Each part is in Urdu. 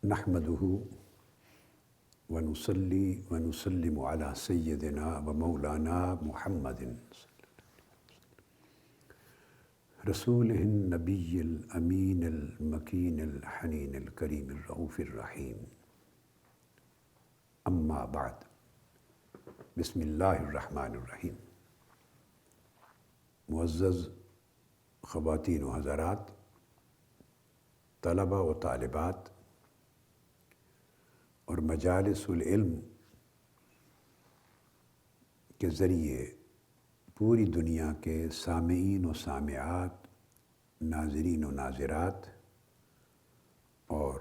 نحمده ونصلي ونسلم على سيدنا ومولانا محمد رسوله النبي الأمين المكين الحنين الكريم الرؤوف الرحيم اما بعد بسم اللہ الرحمن الرحیم۔ معزز خواتین و حضرات، طلبہ و طالبات اور مجالس العلم کے ذریعے پوری دنیا کے سامعین و سامعات، ناظرین و ناظرات اور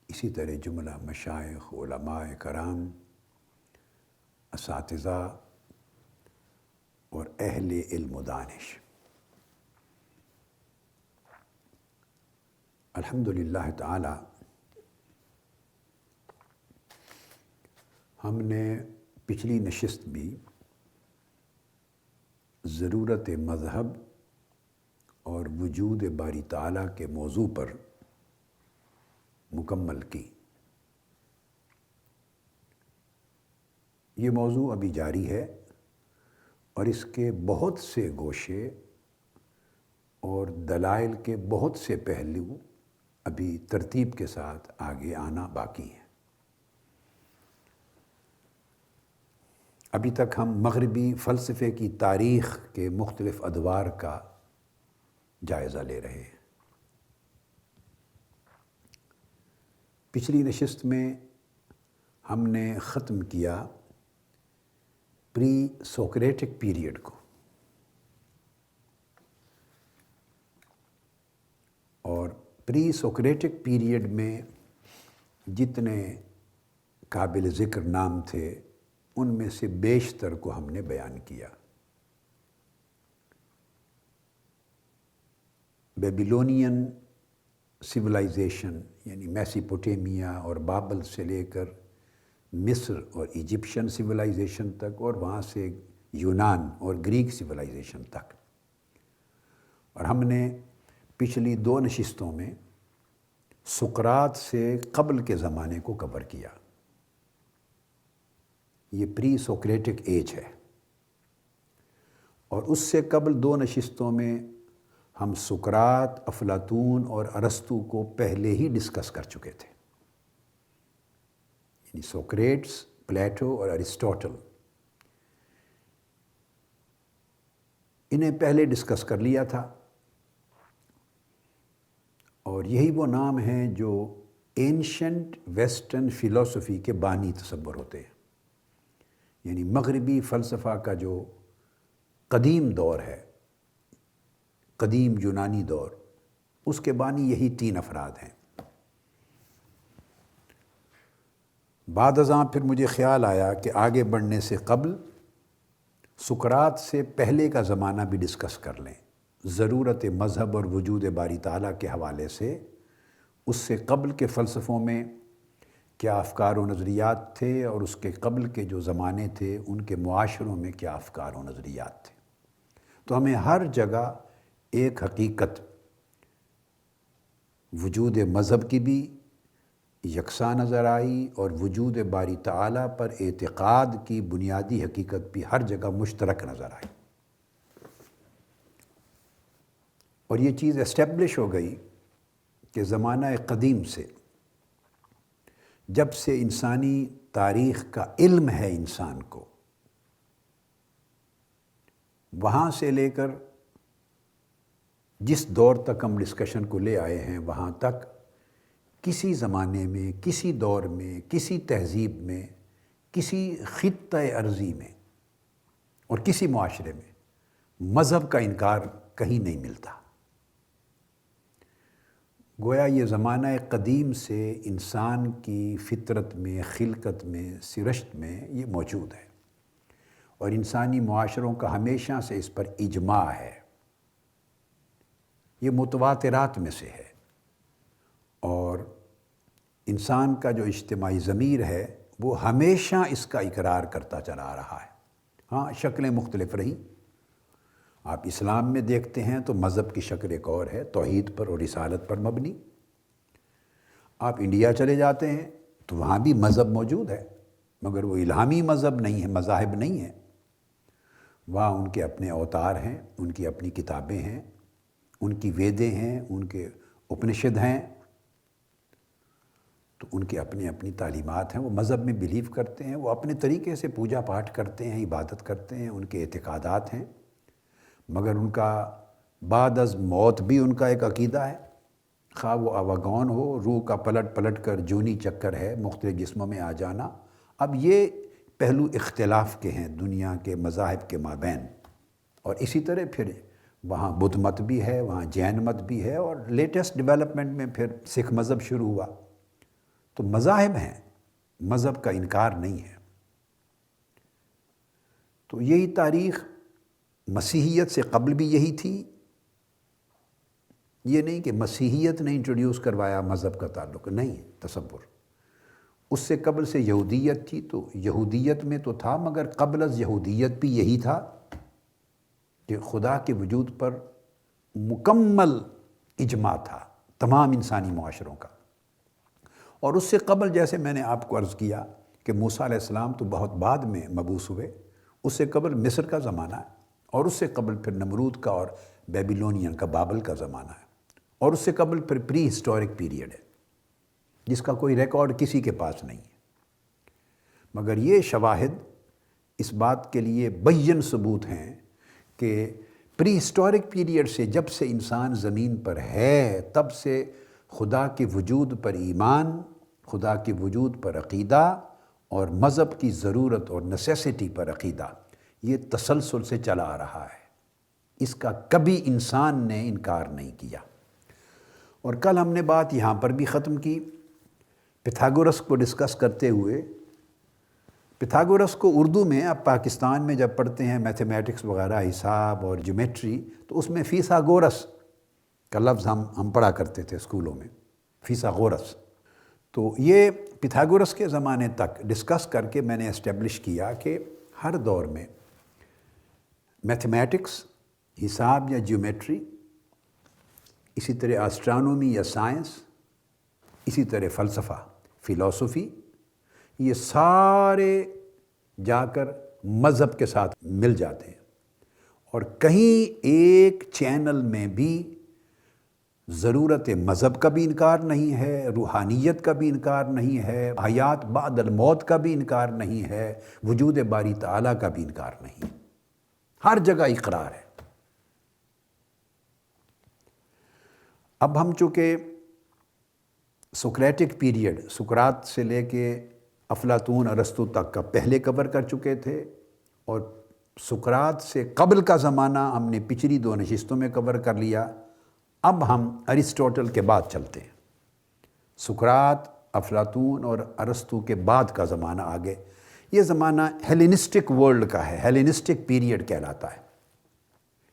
اسی طرح جملہ مشائخ، علماء کرام، اساتذہ اور اہل علم و دانش، الحمدللہ تعالی ہم نے پچھلی نشست بھی ضرورت مذہب اور وجود باری تعالیٰ کے موضوع پر مکمل کی۔ یہ موضوع ابھی جاری ہے اور اس کے بہت سے گوشے اور دلائل کے بہت سے پہلو ابھی ترتیب کے ساتھ آگے آنا باقی ہیں۔ ابھی تک ہم مغربی فلسفے کی تاریخ کے مختلف ادوار کا جائزہ لے رہے ہیں۔ پچھلی نشست میں ہم نے ختم کیا پری سوکریٹک پیریڈ کو، اور پری سوکریٹک پیریڈ میں جتنے قابل ذکر نام تھے ان میں سے بیشتر کو ہم نے بیان کیا۔ بیبیلونین سویلائزیشن یعنی میسوپوٹیمیا اور بابل سے لے کر مصر اور ایجپشین سویلائزیشن تک، اور وہاں سے یونان اور گریک سویلائزیشن تک، اور ہم نے پچھلی 2 نشستوں میں سقراط سے قبل کے زمانے کو کور کیا۔ یہ پری سوکریٹک ایج ہے، اور اس سے قبل 2 نشستوں میں ہم سقراط، افلاطون اور ارسطو کو پہلے ہی ڈسکس کر چکے تھے، یعنی سوکریٹس، پلیٹو اور ارسطوٹل، انہیں پہلے ڈسکس کر لیا تھا، اور یہی وہ نام ہیں جو اینشنٹ ویسٹرن فلسفی کے بانی تصور ہوتے ہیں، یعنی مغربی فلسفہ کا جو قدیم دور ہے، قدیم یونانی دور، اس کے بانی یہی 3 افراد ہیں۔ بعد ازاں پھر مجھے خیال آیا کہ آگے بڑھنے سے قبل سقراط سے پہلے کا زمانہ بھی ڈسکس کر لیں، ضرورت مذہب اور وجود باری تعالیٰ کے حوالے سے اس سے قبل کے فلسفوں میں کیا افکار و نظریات تھے، اور اس کے قبل کے جو زمانے تھے ان کے معاشروں میں کیا افکار و نظریات تھے۔ تو ہمیں ہر جگہ ایک حقیقت وجود مذہب کی بھی یکساں نظر آئی، اور وجود باری تعالیٰ پر اعتقاد کی بنیادی حقیقت بھی ہر جگہ مشترک نظر آئی، اور یہ چیز اسٹیبلش ہو گئی کہ زمانہ قدیم سے، جب سے انسانی تاریخ کا علم ہے انسان کو، وہاں سے لے کر جس دور تک ہم ڈسکشن کو لے آئے ہیں وہاں تک کسی زمانے میں، کسی دور میں، کسی تہذیب میں، کسی خطۂ ارضی میں اور کسی معاشرے میں مذہب کا انکار کہیں نہیں ملتا۔ گویا یہ زمانہ قدیم سے انسان کی فطرت میں، خلقت میں، سرشت میں یہ موجود ہے، اور انسانی معاشروں کا ہمیشہ سے اس پر اجماع ہے، یہ متواترات میں سے ہے، اور انسان کا جو اجتماعی ضمیر ہے وہ ہمیشہ اس کا اقرار کرتا چلا رہا ہے۔ ہاں، شکلیں مختلف رہیں، آپ اسلام میں دیکھتے ہیں تو مذہب کی شکل ایک اور ہے، توحید پر اور رسالت پر مبنی۔ آپ انڈیا چلے جاتے ہیں تو وہاں بھی مذہب موجود ہے، مگر وہ الہامی مذہب نہیں ہے، مذاہب نہیں ہیں۔ وہاں ان کے اپنے اوتار ہیں، ان کی اپنی کتابیں ہیں، ان کی ویدیں ہیں، ان کے اپنشد ہیں، تو ان کے اپنی اپنی تعلیمات ہیں۔ وہ مذہب میں بلیو کرتے ہیں، وہ اپنے طریقے سے پوجا پاٹ کرتے ہیں، عبادت کرتے ہیں، ان کے اعتقادات ہیں، مگر ان کا بعد از موت بھی ان کا ایک عقیدہ ہے، خواہ وہ آواگون ہو، روح کا پلٹ پلٹ کر جونی چکر ہے، مختلف جسموں میں آ جانا۔ اب یہ پہلو اختلاف کے ہیں دنیا کے مذاہب کے مابین، اور اسی طرح پھر وہاں بدھ مت بھی ہے، وہاں جین مت بھی ہے، اور لیٹسٹ ڈیولپمنٹ میں پھر سکھ مذہب شروع ہوا۔ تو مذاہب ہیں، مذہب کا انکار نہیں ہے۔ تو یہی تاریخ مسیحیت سے قبل بھی یہی تھی، یہ نہیں کہ مسیحیت نے انٹروڈیوس کروایا مذہب کا تعلق، نہیں، تصور۔ اس سے قبل سے یہودیت تھی، تو یہودیت میں تو تھا، مگر قبل از یہودیت بھی یہی تھا کہ خدا کے وجود پر مکمل اجماع تھا تمام انسانی معاشروں کا۔ اور اس سے قبل، جیسے میں نے آپ کو عرض کیا کہ موسیٰ علیہ السلام تو بہت بعد میں مبعوث ہوئے، اس سے قبل مصر کا زمانہ ہے، اور اس سے قبل پھر نمرود کا اور بیبیلونین کا، بابل کا زمانہ ہے، اور اس سے قبل پھر پری ہسٹورک پیریڈ ہے، جس کا کوئی ریکارڈ کسی کے پاس نہیں ہے۔ مگر یہ شواہد اس بات کے لیے بین ثبوت ہیں کہ پری ہسٹورک پیریڈ سے، جب سے انسان زمین پر ہے، تب سے خدا کے وجود پر ایمان، خدا کے وجود پر عقیدہ، اور مذہب کی ضرورت اور نیسیسٹی پر عقیدہ، یہ تسلسل سے چلا آ رہا ہے۔ اس کا کبھی انسان نے انکار نہیں کیا۔ اور کل ہم نے بات یہاں پر بھی ختم کی، پیتھاگورس کو ڈسکس کرتے ہوئے۔ پیتھاگورس کو اردو میں اب پاکستان میں جب پڑھتے ہیں میتھمیٹکس وغیرہ، حساب اور جیومیٹری، تو اس میں فیثاغورس کا لفظ ہم پڑھا کرتے تھے اسکولوں میں، فیثاغورس۔ تو یہ پیتھاگورس کے زمانے تک ڈسکس کر کے میں نے اسٹیبلش کیا کہ ہر دور میں میتھمیٹکس، حساب یا جیومیٹری، اسی طرح آسٹرانومی یا سائنس، اسی طرح فلسفہ، فلسفی، یہ سارے جا کر مذہب کے ساتھ مل جاتے ہیں، اور کہیں ایک چینل میں بھی ضرورت مذہب کا بھی انکار نہیں ہے، روحانیت کا بھی انکار نہیں ہے، حیات بعد الموت کا بھی انکار نہیں ہے، وجود باری تعالیٰ کا بھی انکار نہیں ہے، ہر جگہ اقرار ہے۔ اب ہم چونکہ سقراطک پیریڈ، سقراط سے لے کے افلاطون، ارسطو تک کا پہلے کور کر چکے تھے، اور سقراط سے قبل کا زمانہ ہم نے پچھلی 2 نشستوں میں کور کر لیا۔ اب ہم ارسطوٹل کے بعد چلتے ہیں، سقراط، افلاطون اور ارسطو کے بعد کا زمانہ آگے۔ یہ زمانہ ہیلینسٹک ورلڈ کا ہے، ہیلینسٹک پیریڈ کہلاتا ہے۔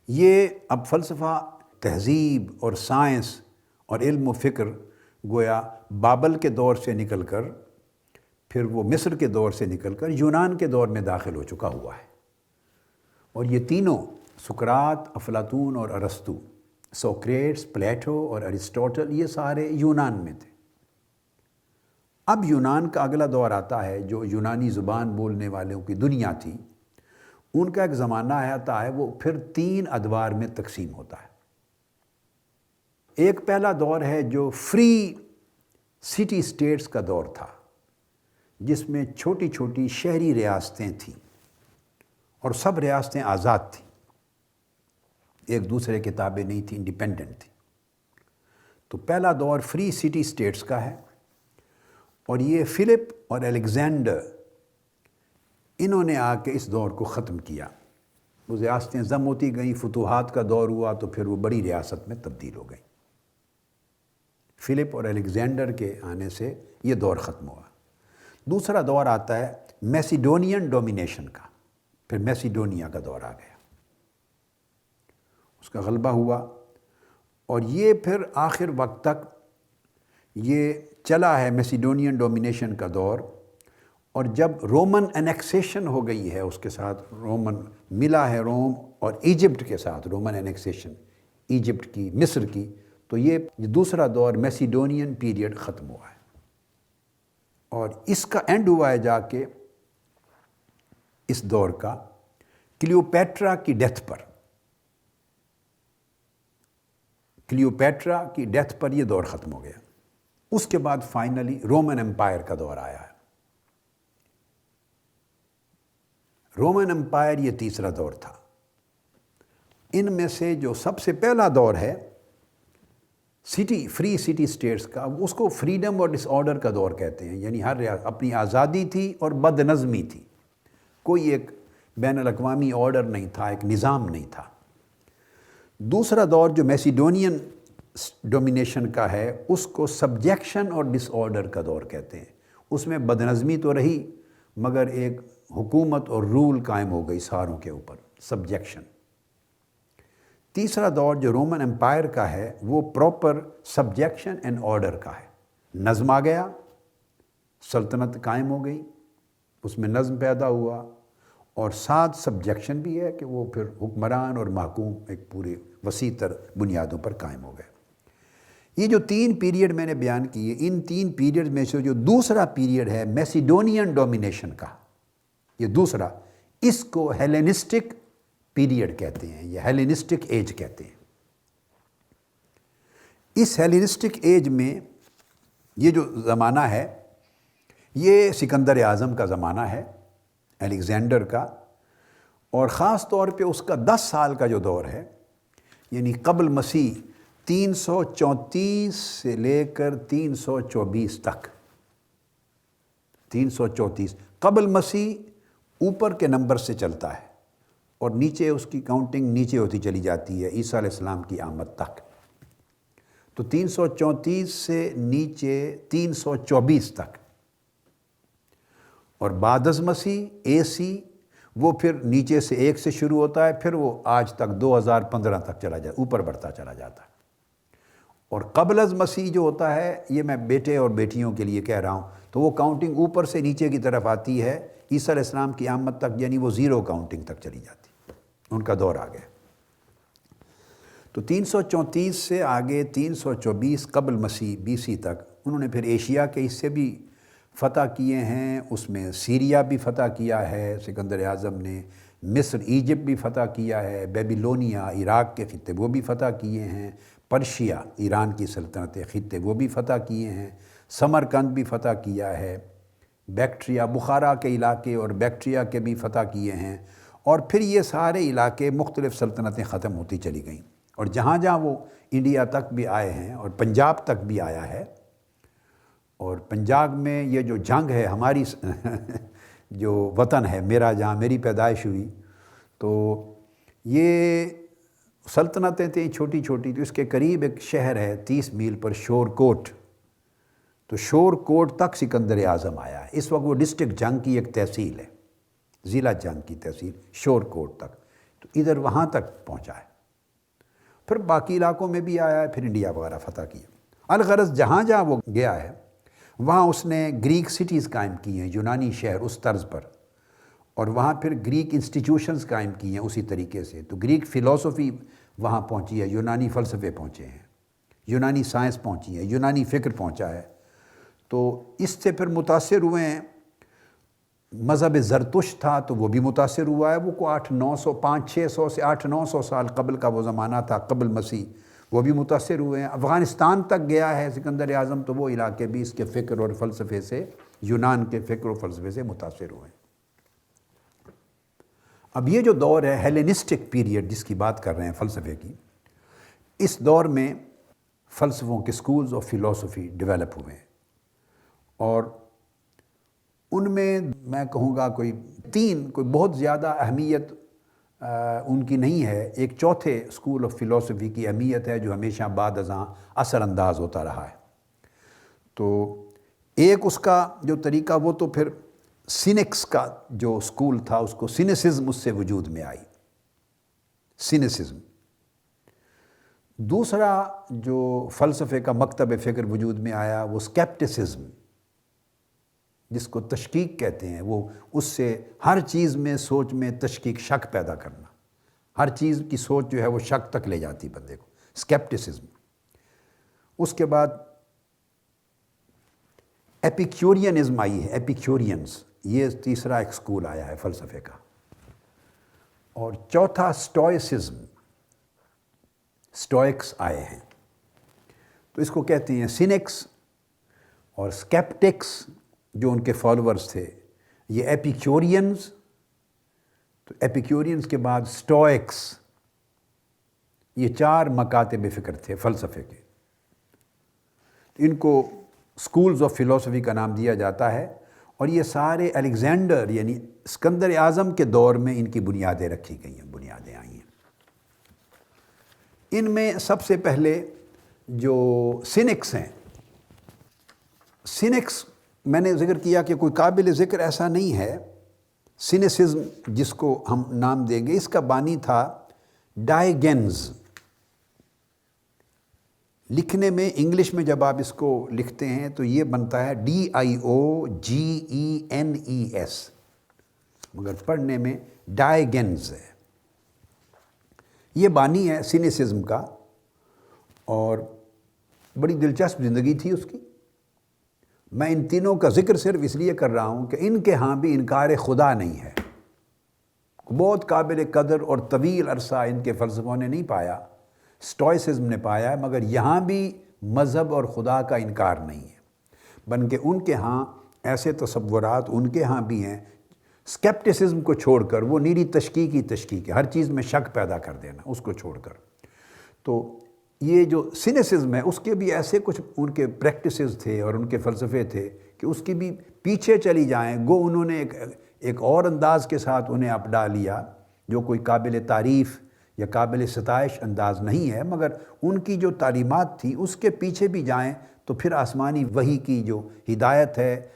یہ اب فلسفہ، تہذیب اور سائنس اور علم و فکر گویا بابل کے دور سے نکل کر، پھر وہ مصر کے دور سے نکل کر یونان کے دور میں داخل ہو چکا ہوا ہے۔ اور یہ تینوں، سقراط، افلاطون اور ارسطو، سوکریٹس، پلیٹو اور ارسطوٹل، یہ سارے یونان میں تھے۔ اب یونان کا اگلا دور آتا ہے، جو یونانی زبان بولنے والوں کی دنیا تھی، ان کا ایک زمانہ آتا ہے، وہ پھر 3 ادوار میں تقسیم ہوتا ہے۔ ایک پہلا دور ہے جو فری سٹی اسٹیٹس کا دور تھا، جس میں چھوٹی چھوٹی شہری ریاستیں تھیں، اور سب ریاستیں آزاد تھیں، ایک دوسرے کے تابع نہیں تھیں، انڈیپینڈنٹ تھیں۔ تو پہلا دور فری سٹی اسٹیٹس کا ہے، اور یہ فلپ اور الیگزینڈر، انہوں نے آ کے اس دور کو ختم کیا۔ وہ ریاستیں ضم ہوتی گئیں، فتوحات کا دور ہوا، تو پھر وہ بڑی ریاست میں تبدیل ہو گئیں۔ فلپ اور الیگزینڈر کے آنے سے یہ دور ختم ہوا۔ دوسرا دور آتا ہے میسیڈونین ڈومینیشن کا، پھر میسیڈونیا کا دور آ گیا، اس کا غلبہ ہوا، اور یہ پھر آخر وقت تک یہ چلا ہے میسیڈونین ڈومینیشن کا دور۔ اور جب رومن انیکسیشن ہو گئی ہے، اس کے ساتھ رومن ملا ہے، روم اور ایجپٹ کے ساتھ رومن انیکسیشن، ایجپٹ کی، مصر کی، تو یہ دوسرا دور میسیڈونین پیریڈ ختم ہوا ہے۔ اور اس کا اینڈ ہوا ہے جا کے اس دور کا کلیوپیٹرا کی ڈیتھ پر. کلیوپیٹرا کی ڈیتھ پر یہ دور ختم ہو گیا. اس کے بعد فائنلی رومن امپائر کا دور آیا ہے. رومن امپائر یہ تیسرا دور تھا. ان میں سے جو سب سے پہلا دور ہے فری سٹی اسٹیٹس کا، اس کو فریڈم اور ڈس آرڈر کا دور کہتے ہیں. یعنی ہر اپنی آزادی تھی اور بد نظمی تھی. کوئی ایک بین الاقوامی آرڈر نہیں تھا، ایک نظام نہیں تھا. دوسرا دور جو میسیڈونین ڈومینیشن کا ہے، اس کو سبجیکشن اور ڈس آرڈر کا دور کہتے ہیں. اس میں بد نظمی تو رہی مگر ایک حکومت اور رول قائم ہو گئی ساروں کے اوپر، سبجیکشن. تیسرا دور جو رومن امپائر کا ہے وہ پراپر سبجیکشن اینڈ آرڈر کا ہے. نظم آ گیا، سلطنت قائم ہو گئی، اس میں نظم پیدا ہوا، اور ساتھ سبجیکشن بھی ہے کہ وہ پھر حکمران اور محکوم ایک پورے وسیع تر بنیادوں پر قائم ہو گئے. یہ جو 3 پیریڈ میں نے بیان کیے، ان 3 پیریڈ میں سے جو دوسرا پیریڈ ہے میسیڈونین ڈومینیشن کا، یہ دوسرا، اس کو ہیلینسٹک پیریڈ کہتے ہیں، یہ ہیلینسٹک ایج کہتے ہیں. اس ہیلینسٹک ایج میں یہ جو زمانہ ہے یہ سکندر اعظم کا زمانہ ہے، الیگزینڈر کا، اور خاص طور پہ اس کا 10 سال کا جو دور ہے، یعنی قبل مسیح 334 سے لے کر 324 تک. 334 قبل مسیح اوپر کے نمبر سے چلتا ہے اور نیچے اس کی کاؤنٹنگ نیچے ہوتی چلی جاتی ہے عیسیٰ علیہ السلام کی آمد تک. تو 334 سے نیچے 324 تک، اور بعد از مسیح AC وہ پھر نیچے سے 1 سے شروع ہوتا ہے، پھر وہ آج تک 2015 تک چلا جاتا، اوپر بڑھتا چلا جاتا ہے. اور قبل از مسیح جو ہوتا ہے، یہ میں بیٹے اور بیٹیوں کے لیے کہہ رہا ہوں، تو وہ کاؤنٹنگ اوپر سے نیچے کی طرف آتی ہے عیسیٰ علیہ السلام کی آمد تک، یعنی وہ 0 کاؤنٹنگ تک چلی جاتی، ان کا دور آ گیا. تو 334 سے آگے 324 قبل مسیح BC تک انہوں نے پھر ایشیا کے حصے بھی فتح کیے ہیں. اس میں سیریا بھی فتح کیا ہے سکندر اعظم نے، مصر ایجپٹ بھی فتح کیا ہے، بیبیلونیا عراق کے خطے وہ بھی فتح کیے ہیں، پرشیا ایران کی سلطنت خطے وہ بھی فتح کیے ہیں، سمرقند بھی فتح کیا ہے، بیکٹریا بخارا کے علاقے اور بیکٹریا کے بھی فتح کیے ہیں. اور پھر یہ سارے علاقے مختلف سلطنتیں ختم ہوتی چلی گئیں، اور جہاں جہاں وہ انڈیا تک بھی آئے ہیں اور پنجاب تک بھی آیا ہے. اور پنجاب میں یہ جو جنگ ہے، ہماری جو وطن ہے میرا، جہاں میری پیدائش ہوئی، تو یہ سلطنتیں تھیں چھوٹی چھوٹی. تو اس کے قریب ایک شہر ہے 30 میل پر، شور کوٹ. تو شور کوٹ تک سکندر اعظم آیا ہے. اس وقت وہ ڈسٹرکٹ جنگ کی ایک تحصیل ہے، ضلع جنگ کی تحصیل شور کوٹ تک. تو ادھر وہاں تک پہنچا ہے. پھر باقی علاقوں میں بھی آیا ہے، پھر انڈیا وغیرہ فتح کیا. الغرض جہاں جہاں وہ گیا ہے وہاں اس نے گریک سٹیز قائم کی ہیں، یونانی شہر اس طرز پر، اور وہاں پھر گریک انسٹیٹیوشنز قائم کی ہیں اسی طریقے سے. تو گریک فلسفی وہاں پہنچی ہے، یونانی فلسفے پہنچے ہیں، یونانی سائنس پہنچی ہے، یونانی فکر پہنچا ہے. تو اس سے پھر متاثر ہوئے ہیں. مذہب زرتشت تھا تو وہ بھی متاثر ہوا ہے، وہ کو 500-600 سے 800-900 سال قبل کا وہ زمانہ تھا قبل مسیح، وہ بھی متاثر ہوئے ہیں. افغانستان تک گیا ہے سکندر اعظم، تو وہ علاقے بھی اس کے فکر اور فلسفے سے، یونان کے فکر و فلسفے سے متاثر ہوئے ہیں. اب یہ جو دور ہے ہیلینسٹک پیریڈ جس کی بات کر رہے ہیں فلسفے کی، اس دور میں فلسفوں کے سکولز آف فلسفی ڈیولپ ہوئے ہیں، اور ان میں میں کہوں گا کوئی بہت زیادہ اہمیت ان کی نہیں ہے. ایک چوتھے سکول آف فلسفی کی اہمیت ہے جو ہمیشہ بعد ازاں اثر انداز ہوتا رہا ہے. تو ایک اس کا جو طریقہ، وہ تو پھر سینکس کا جو سکول تھا، اس کو سینسزم اس سے وجود میں آئی، سینسزم. دوسرا جو فلسفے کا مکتب فکر وجود میں آیا وہ اسکیپٹسزم، جس کو تشکیک کہتے ہیں. وہ اس سے ہر چیز میں، سوچ میں تشکیک، شک پیدا کرنا، ہر چیز کی سوچ جو ہے وہ شک تک لے جاتی بندے کو، اسکیپٹسزم. اس کے بعد ایپیکیورینزم آئی ہے، ایپیکیورینز، یہ تیسرا ایک اسکول آیا ہے فلسفے کا. اور چوتھا اسٹوئسزم، اسٹوئکس آئے ہیں. تو اس کو کہتے ہیں سینکس اور اسکیپٹکس جو ان کے فالوورز تھے، یہ ایپیکیورینز. تو ایپیکیورینز کے بعد اسٹوئکس، یہ 4 مکاتب فکر تھے فلسفے کے. ان کو اسکولز آف فلاسفی کا نام دیا جاتا ہے، اور یہ سارے الیگزینڈر یعنی اسکندر اعظم کے دور میں ان کی بنیادیں رکھی گئی ہیں، بنیادیں آئی ہیں. ان میں سب سے پہلے جو سینکس ہیں، سینکس میں نے ذکر کیا کہ کوئی قابل ذکر ایسا نہیں ہے. سینیسزم جس کو ہم نام دیں گے، اس کا بانی تھا ڈائیگنز. لکھنے میں انگلش میں جب آپ اس کو لکھتے ہیں تو یہ بنتا ہے DIOGENES، مگر پڑھنے میں ڈائیگنز ہے. یہ بانی ہے سینیسزم کا، اور بڑی دلچسپ زندگی تھی اس کی. میں ان تینوں کا ذکر صرف اس لیے کر رہا ہوں کہ ان کے ہاں بھی انکار خدا نہیں ہے. بہت قابل قدر اور طویل عرصہ ان کے فلسفوں نے نہیں پایا، اسٹوئسزم نے پایا، مگر یہاں بھی مذہب اور خدا کا انکار نہیں ہے. بلکہ ان کے ہاں ایسے تصورات ان کے ہاں بھی ہیں، اسکیپٹسزم کو چھوڑ کر، وہ نیری تشکیک ہے، ہر چیز میں شک پیدا کر دینا، اس کو چھوڑ کر. تو یہ جو سینیسزم ہے اس کے بھی ایسے کچھ ان کے پریکٹسز تھے اور ان کے فلسفے تھے کہ اس کی بھی پیچھے چلی جائیں، گو انہوں نے ایک اور انداز کے ساتھ انہیں اپنا لیا جو کوئی قابل تعریف یا قابل ستائش انداز نہیں ہے، مگر ان کی جو تعلیمات تھی اس کے پیچھے بھی جائیں تو پھر آسمانی وحی کی جو ہدایت ہے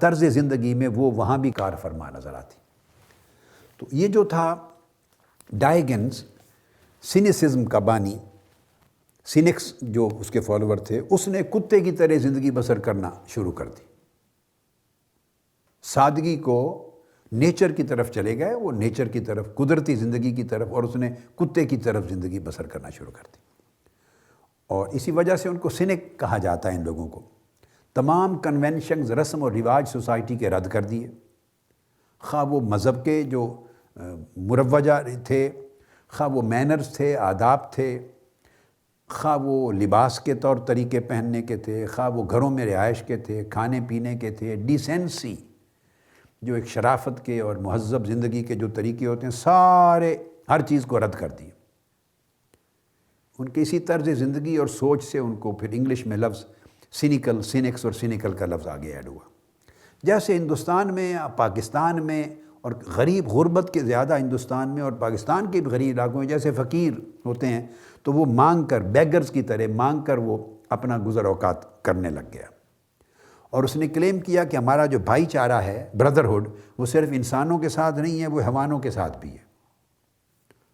طرز زندگی میں وہ وہاں بھی کار فرما نظر آتی. تو یہ جو تھا ڈائیگنز، سینیسزم کا بانی، سینکس جو اس کے فالوور تھے، اس نے کتے کی طرح زندگی بسر کرنا شروع کر دی. سادگی کو نیچر کی طرف چلے گئے، وہ نیچر کی طرف، قدرتی زندگی کی طرف، اور اس نے کتے کی طرف زندگی بسر کرنا شروع کر دی. اور اسی وجہ سے ان کو سینک کہا جاتا ہے. ان لوگوں کو تمام کنونشنز، رسم اور رواج سوسائٹی کے رد کر دیے، خواہ وہ مذہب کے جو مروجہ تھے، خواہ وہ مینرز تھے، آداب تھے، خواہ وہ لباس کے طور طریقے پہننے کے تھے، خواہ وہ گھروں میں رہائش کے تھے، کھانے پینے کے تھے، ڈیسینسی جو ایک شرافت کے اور مہذب زندگی کے جو طریقے ہوتے ہیں، سارے ہر چیز کو رد کر دیے. ان کی اسی طرز زندگی اور سوچ سے ان کو پھر انگلش میں لفظ سینیکل، سینکس اور سینیکل کا لفظ آگے ایڈ ہوا. جیسے ہندوستان میں، پاکستان میں، اور غریب غربت کے زیادہ ہندوستان میں اور پاکستان کے بھی غریب علاقوں میں جیسے فقیر ہوتے ہیں تو وہ مانگ کر، بیگرز کی طرح مانگ کر وہ اپنا گزر اوقات کرنے لگ گیا. اور اس نے کلیم کیا کہ ہمارا جو بھائی چارہ ہے، بردرہڈ، وہ صرف انسانوں کے ساتھ نہیں ہے، وہ حیوانوں کے ساتھ بھی ہے.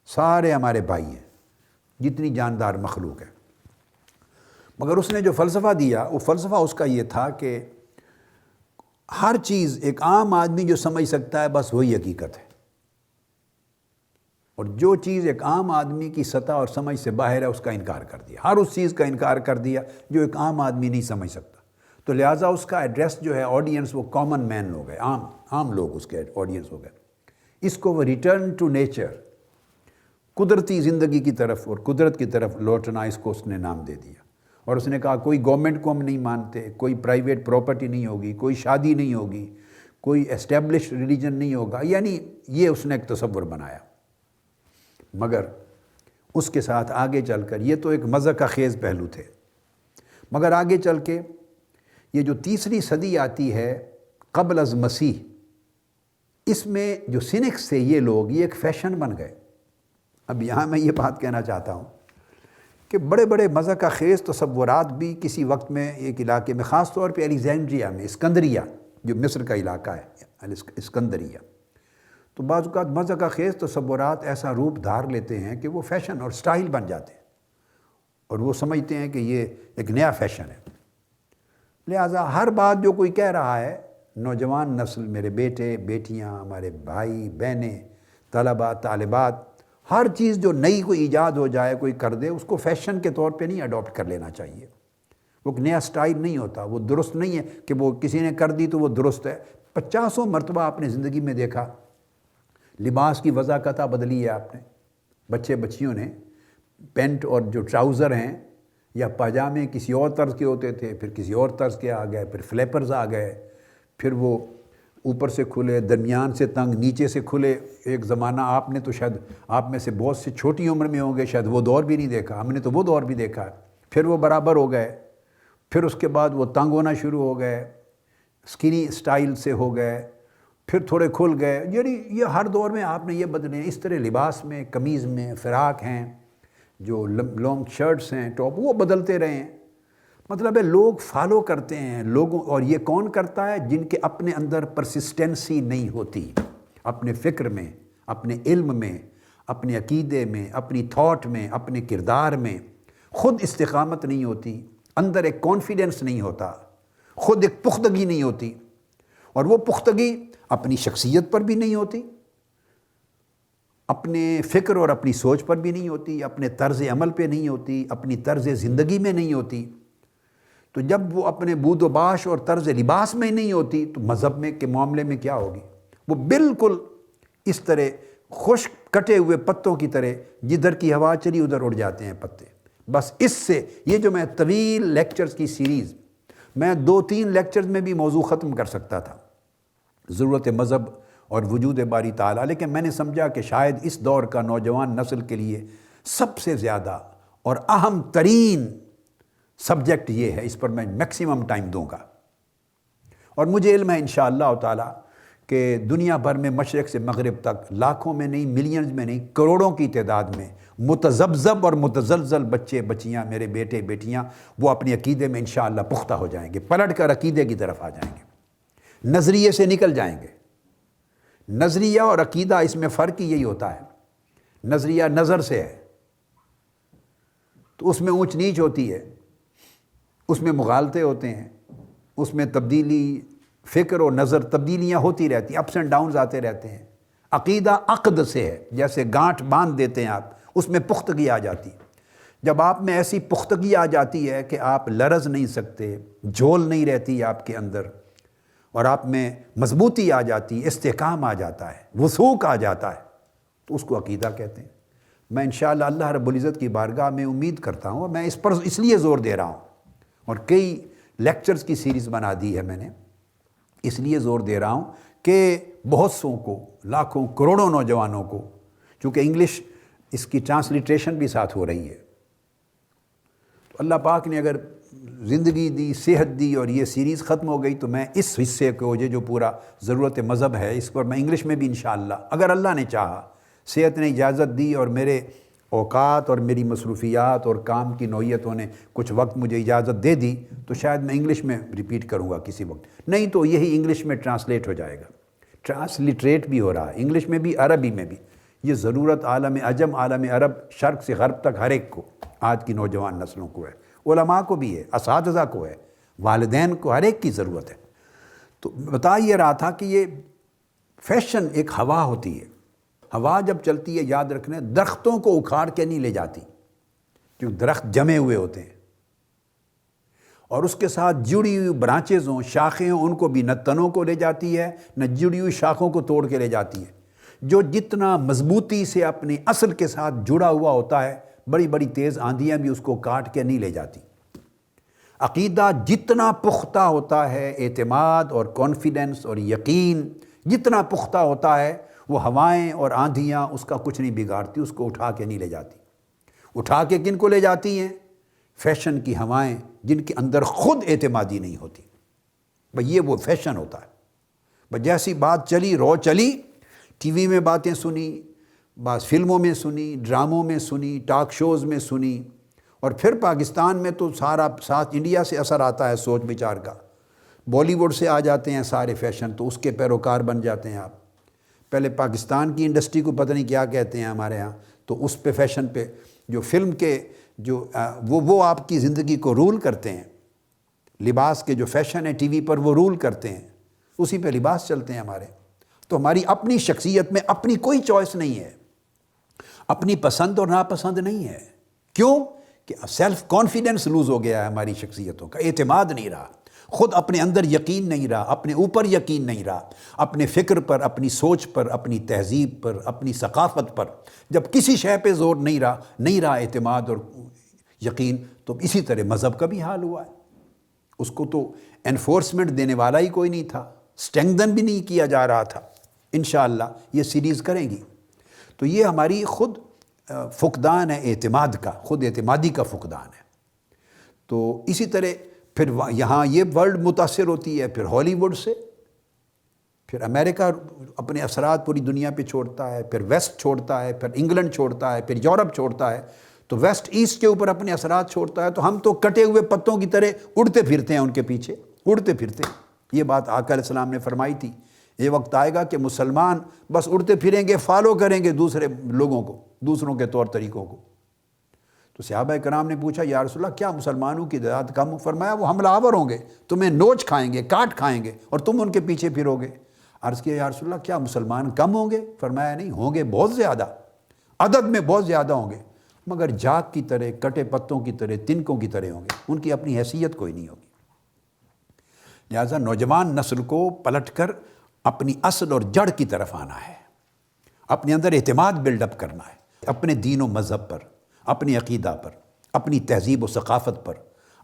سارے ہمارے بھائی ہیں، جتنی جاندار مخلوق ہے. مگر اس نے جو فلسفہ دیا، وہ فلسفہ اس کا یہ تھا کہ ہر چیز ایک عام آدمی جو سمجھ سکتا ہے بس وہی حقیقت ہے، اور جو چیز ایک عام آدمی کی سطح اور سمجھ سے باہر ہے اس کا انکار کر دیا. ہر اس چیز کا انکار کر دیا جو ایک عام آدمی نہیں سمجھ سکتا. تو لہٰذا اس کا ایڈریس جو ہے آڈینس، وہ کامن مین ہو گئے، عام لوگ اس کے آڈینس ہو گئے. اس کو وہ ریٹرن ٹو نیچر، قدرتی زندگی کی طرف اور قدرت کی طرف لوٹنا، اس کو اس نے نام دے دیا. اور اس نے کہا کوئی گورنمنٹ کو ہم نہیں مانتے، کوئی پرائیویٹ پراپرٹی نہیں ہوگی، کوئی شادی نہیں ہوگی، کوئی اسٹیبلشڈ ریلیجن نہیں ہوگا. یعنی یہ اس نے ایک تصور بنایا. مگر اس کے ساتھ آگے چل کر، یہ تو ایک مذاق خیز پہلو تھے، مگر آگے چل کے یہ جو تیسری صدی آتی ہے قبل از مسیح، اس میں جو سینکس تھے یہ لوگ، یہ ایک فیشن بن گئے. اب یہاں میں یہ بات کہنا چاہتا ہوں کہ بڑے بڑے مذاق خیز تصورات بھی کسی وقت میں ایک علاقے میں، خاص طور پہ الیگزینڈریا میں، اسکندریہ جو مصر کا علاقہ ہے، اسکندریہ، تو بعض اوقات مذاق خیز تصورات ایسا روپ دھار لیتے ہیں کہ وہ فیشن اور سٹائل بن جاتے ہیں، اور وہ سمجھتے ہیں کہ یہ ایک نیا فیشن ہے. لہٰذا ہر بات جو کوئی کہہ رہا ہے، نوجوان نسل، میرے بیٹے بیٹیاں، ہمارے بھائی بہنیں، طلباء طالبات، ہر چیز جو نئی کوئی ایجاد ہو جائے، کوئی کر دے، اس کو فیشن کے طور پہ نہیں اڈاپٹ کر لینا چاہیے. وہ ایک نیا سٹائل نہیں ہوتا، وہ درست نہیں ہے کہ وہ کسی نے کر دی تو وہ درست ہے۔ 50 مرتبہ آپ نے زندگی میں دیکھا لباس کی وضاقتہ بدلی ہے آپ نے، بچے بچیوں نے پینٹ اور جو ٹراؤزر ہیں یا پاجامے کسی اور طرز کے ہوتے تھے، پھر کسی اور طرز کے آ گئے، پھر فلیپرز آ گئے، پھر وہ اوپر سے کھلے، درمیان سے تنگ، نیچے سے کھلے۔ ایک زمانہ آپ نے تو شاید آپ میں سے بہت سے چھوٹی عمر میں ہوں گے، شاید وہ دور بھی نہیں دیکھا، ہم نے تو وہ دور بھی دیکھا ہے۔ پھر وہ برابر ہو گئے، پھر اس کے بعد وہ تنگ ہونا شروع ہو گئے، سکینی سٹائل سے ہو گئے، پھر تھوڑے کھل گئے۔ یعنی یہ ہر دور میں آپ نے یہ بدلے ہیں۔ اس طرح لباس میں، قمیض میں، فراق ہیں، جو لانگ شرٹس ہیں، ٹاپ، وہ بدلتے رہے ہیں۔ مطلب ہے لوگ فالو کرتے ہیں لوگوں، اور یہ کون کرتا ہے؟ جن کے اپنے اندر پرسسٹنسی نہیں ہوتی، اپنے فکر میں، اپنے علم میں، اپنے عقیدے میں، اپنی تھاٹ میں، اپنے کردار میں خود استقامت نہیں ہوتی، اندر ایک کانفیڈنس نہیں ہوتا، خود ایک پختگی نہیں ہوتی، اور وہ پختگی اپنی شخصیت پر بھی نہیں ہوتی، اپنے فکر اور اپنی سوچ پر بھی نہیں ہوتی، اپنے طرز عمل پہ نہیں ہوتی، اپنی طرز زندگی میں نہیں ہوتی۔ تو جب وہ اپنے بود و باش اور طرز لباس میں نہیں ہوتی تو مذہب میں کے معاملے میں کیا ہوگی؟ وہ بالکل اس طرح خشک کٹے ہوئے پتوں کی طرح، جدھر کی ہوا چلی ادھر اڑ جاتے ہیں پتے۔ بس اس سے یہ جو میں طویل لیکچرز کی سیریز، میں 2-3 لیکچرز میں بھی موضوع ختم کر سکتا تھا، ضرورت مذہب اور وجود باری تعالیٰ، لیکن میں نے سمجھا کہ شاید اس دور کا نوجوان نسل کے لیے سب سے زیادہ اور اہم ترین سبجیکٹ یہ ہے، اس پر میں میکسیمم ٹائم دوں گا۔ اور مجھے علم ہے انشاءاللہ تعالیٰ کہ دنیا بھر میں مشرق سے مغرب تک لاکھوں میں نہیں، ملینز میں نہیں، کروڑوں کی تعداد میں متذبذب اور متزلزل بچے بچیاں، میرے بیٹے بیٹیاں، وہ اپنے عقیدے میں انشاءاللہ پختہ ہو جائیں گے، پلٹ کر عقیدے کی طرف آ جائیں گے، نظریے سے نکل جائیں گے۔ نظریہ اور عقیدہ، اس میں فرق ہی یہی ہوتا ہے۔ نظریہ نظر سے ہے تو اس میں اونچ نیچ ہوتی ہے، اس میں مغالطے ہوتے ہیں، اس میں تبدیلی، فکر اور نظر تبدیلیاں ہوتی رہتی ہیں، اپس اینڈ ڈاؤنز آتے رہتے ہیں۔ عقیدہ عقد سے ہے، جیسے گانٹھ باندھ دیتے ہیں آپ، اس میں پختگی آ جاتی۔ جب آپ میں ایسی پختگی آ جاتی ہے کہ آپ لرز نہیں سکتے، جھول نہیں رہتی آپ کے اندر، اور آپ میں مضبوطی آ جاتی، استحکام آ جاتا ہے، وثوق آ جاتا ہے، تو اس کو عقیدہ کہتے ہیں۔ میں انشاءاللہ اللہ رب العزت کی بارگاہ میں امید کرتا ہوں، اور میں اس پر اس لیے زور دے رہا ہوں، اور کئی لیکچرز کی سیریز بنا دی ہے میں نے، اس لیے زور دے رہا ہوں کہ بہت سوں کو، لاکھوں کروڑوں نوجوانوں کو، چونکہ انگلش اس کی ٹرانسلیٹریشن بھی ساتھ ہو رہی ہے، تو اللہ پاک نے اگر زندگی دی، صحت دی، اور یہ سیریز ختم ہو گئی تو میں اس حصے کو، یہ جو پورا ضرورت مذہب ہے، اس پر میں انگلش میں بھی انشاءاللہ، اگر اللہ نے چاہا، صحت نے اجازت دی اور میرے اوقات اور میری مصروفیات اور کام کی نوعیتوں نے کچھ وقت مجھے اجازت دے دی، تو شاید میں انگلش میں ریپیٹ کروں گا کسی وقت، نہیں تو یہی انگلش میں ٹرانسلیٹ ہو جائے گا، ٹرانسلیٹریٹ بھی ہو رہا ہے انگلش میں بھی، عربی میں بھی۔ یہ ضرورت عالم عجم، عالم عرب، شرق سے غرب تک ہر ایک کو، آج کی نوجوان نسلوں کو ہے، علماء کو بھی ہے، اساتذہ کو ہے، والدین کو، ہر ایک کی ضرورت ہے۔ تو بتا یہ رہا تھا کہ یہ فیشن ایک ہوا ہوتی ہے، ہوا جب چلتی ہے، یاد رکھنا، درختوں کو اکھاڑ کے نہیں لے جاتی، کیونکہ درخت جمے ہوئے ہوتے ہیں، اور اس کے ساتھ جڑی ہوئی برانچز ہوں، شاخیں ہوں، ان کو بھی نہ تنوں کو لے جاتی ہے، نہ جڑی ہوئی شاخوں کو توڑ کے لے جاتی ہے۔ جو جتنا مضبوطی سے اپنے اصل کے ساتھ جڑا ہوا ہوتا ہے، بڑی بڑی تیز آندھیاں بھی اس کو کاٹ کے نہیں لے جاتی۔ عقیدہ جتنا پختہ ہوتا ہے، اعتماد اور کانفیڈنس اور یقین جتنا پختہ ہوتا ہے، وہ ہوائیں اور آندھیاں اس کا کچھ نہیں بگاڑتی، اس کو اٹھا کے نہیں لے جاتی۔ اٹھا کے کن کو لے جاتی ہیں؟ فیشن کی ہوائیں، جن کے اندر خود اعتمادی نہیں ہوتی۔ بھئی یہ وہ فیشن ہوتا ہے۔ بس جیسی بات چلی، رو چلی، ٹی وی میں باتیں سنی، بعض فلموں میں سنی، ڈراموں میں سنی، ٹاک شوز میں سنی، اور پھر پاکستان میں تو سارا ساتھ انڈیا سے اثر آتا ہے سوچ بچار کا، بالی ووڈ سے آ جاتے ہیں سارے فیشن، تو اس کے پیروکار بن جاتے ہیں آپ۔ پہلے پاکستان کی انڈسٹری کو پتہ نہیں کیا کہتے ہیں ہمارے ہاں، تو اس پہ فیشن پہ جو فلم کے جو وہ آپ کی زندگی کو رول کرتے ہیں، لباس کے جو فیشن ہے ٹی وی پر وہ رول کرتے ہیں، اسی پہ لباس چلتے ہیں ہمارے۔ تو ہماری اپنی شخصیت میں اپنی کوئی چوائس نہیں ہے، اپنی پسند اور ناپسند نہیں ہے۔ کیوں؟ کہ سیلف کانفیڈنس لوز ہو گیا ہے ہماری شخصیتوں کا، اعتماد نہیں رہا، خود اپنے اندر یقین نہیں رہا، اپنے اوپر یقین نہیں رہا، اپنے فکر پر، اپنی سوچ پر، اپنی تہذیب پر، اپنی ثقافت پر جب کسی شے پہ زور نہیں رہا اعتماد اور یقین، تو اسی طرح مذہب کا بھی حال ہوا ہے۔ اس کو تو انفورسمنٹ دینے والا ہی کوئی نہیں تھا، اسٹرینگدن بھی نہیں کیا جا رہا تھا۔ انشاءاللہ یہ سیریز کریں گی تو یہ ہماری خود فقدان ہے اعتماد کا، خود اعتمادی کا فقدان ہے۔ تو اسی طرح پھر یہاں یہ ورلڈ متاثر ہوتی ہے، پھر ہالی ووڈ سے، پھر امریکہ اپنے اثرات پوری دنیا پہ چھوڑتا ہے، پھر ویسٹ چھوڑتا ہے، پھر انگلینڈ چھوڑتا ہے، پھر یورپ چھوڑتا ہے، تو ویسٹ ایسٹ کے اوپر اپنے اثرات چھوڑتا ہے، تو ہم تو کٹے ہوئے پتوں کی طرح اڑتے پھرتے ہیں ان کے پیچھے، اڑتے پھرتے ہیں۔ یہ بات آقا علیہ السلام نے فرمائی تھی، یہ وقت آئے گا کہ مسلمان بس اڑتے پھریں گے، فالو کریں گے دوسرے لوگوں کو، دوسروں کے طور طریقوں کو۔ تو صحابہ کرام نے پوچھا یا رسول اللہ کیا مسلمانوں کی تعداد کم؟ فرمایا وہ حملہ آور ہوں گے، تمہیں نوچ کھائیں گے، کاٹ کھائیں گے، اور تم ان کے پیچھے پھرو گے۔ عرض کیا یا رسول اللہ کیا مسلمان کم ہوں گے؟ فرمایا نہیں، ہوں گے بہت زیادہ، عدد میں بہت زیادہ ہوں گے، مگر جاگ کی طرح، کٹے پتوں کی طرح، تنکوں کی طرح ہوں گے، ان کی اپنی حیثیت کوئی نہیں ہوگی۔ لہٰذا نوجوان نسل کو پلٹ کر اپنی اصل اور جڑ کی طرف آنا ہے، اپنے اندر اعتماد بلڈ اپ کرنا ہے، اپنے دین و مذہب پر، اپنے عقیدہ پر، اپنی تہذیب و ثقافت پر،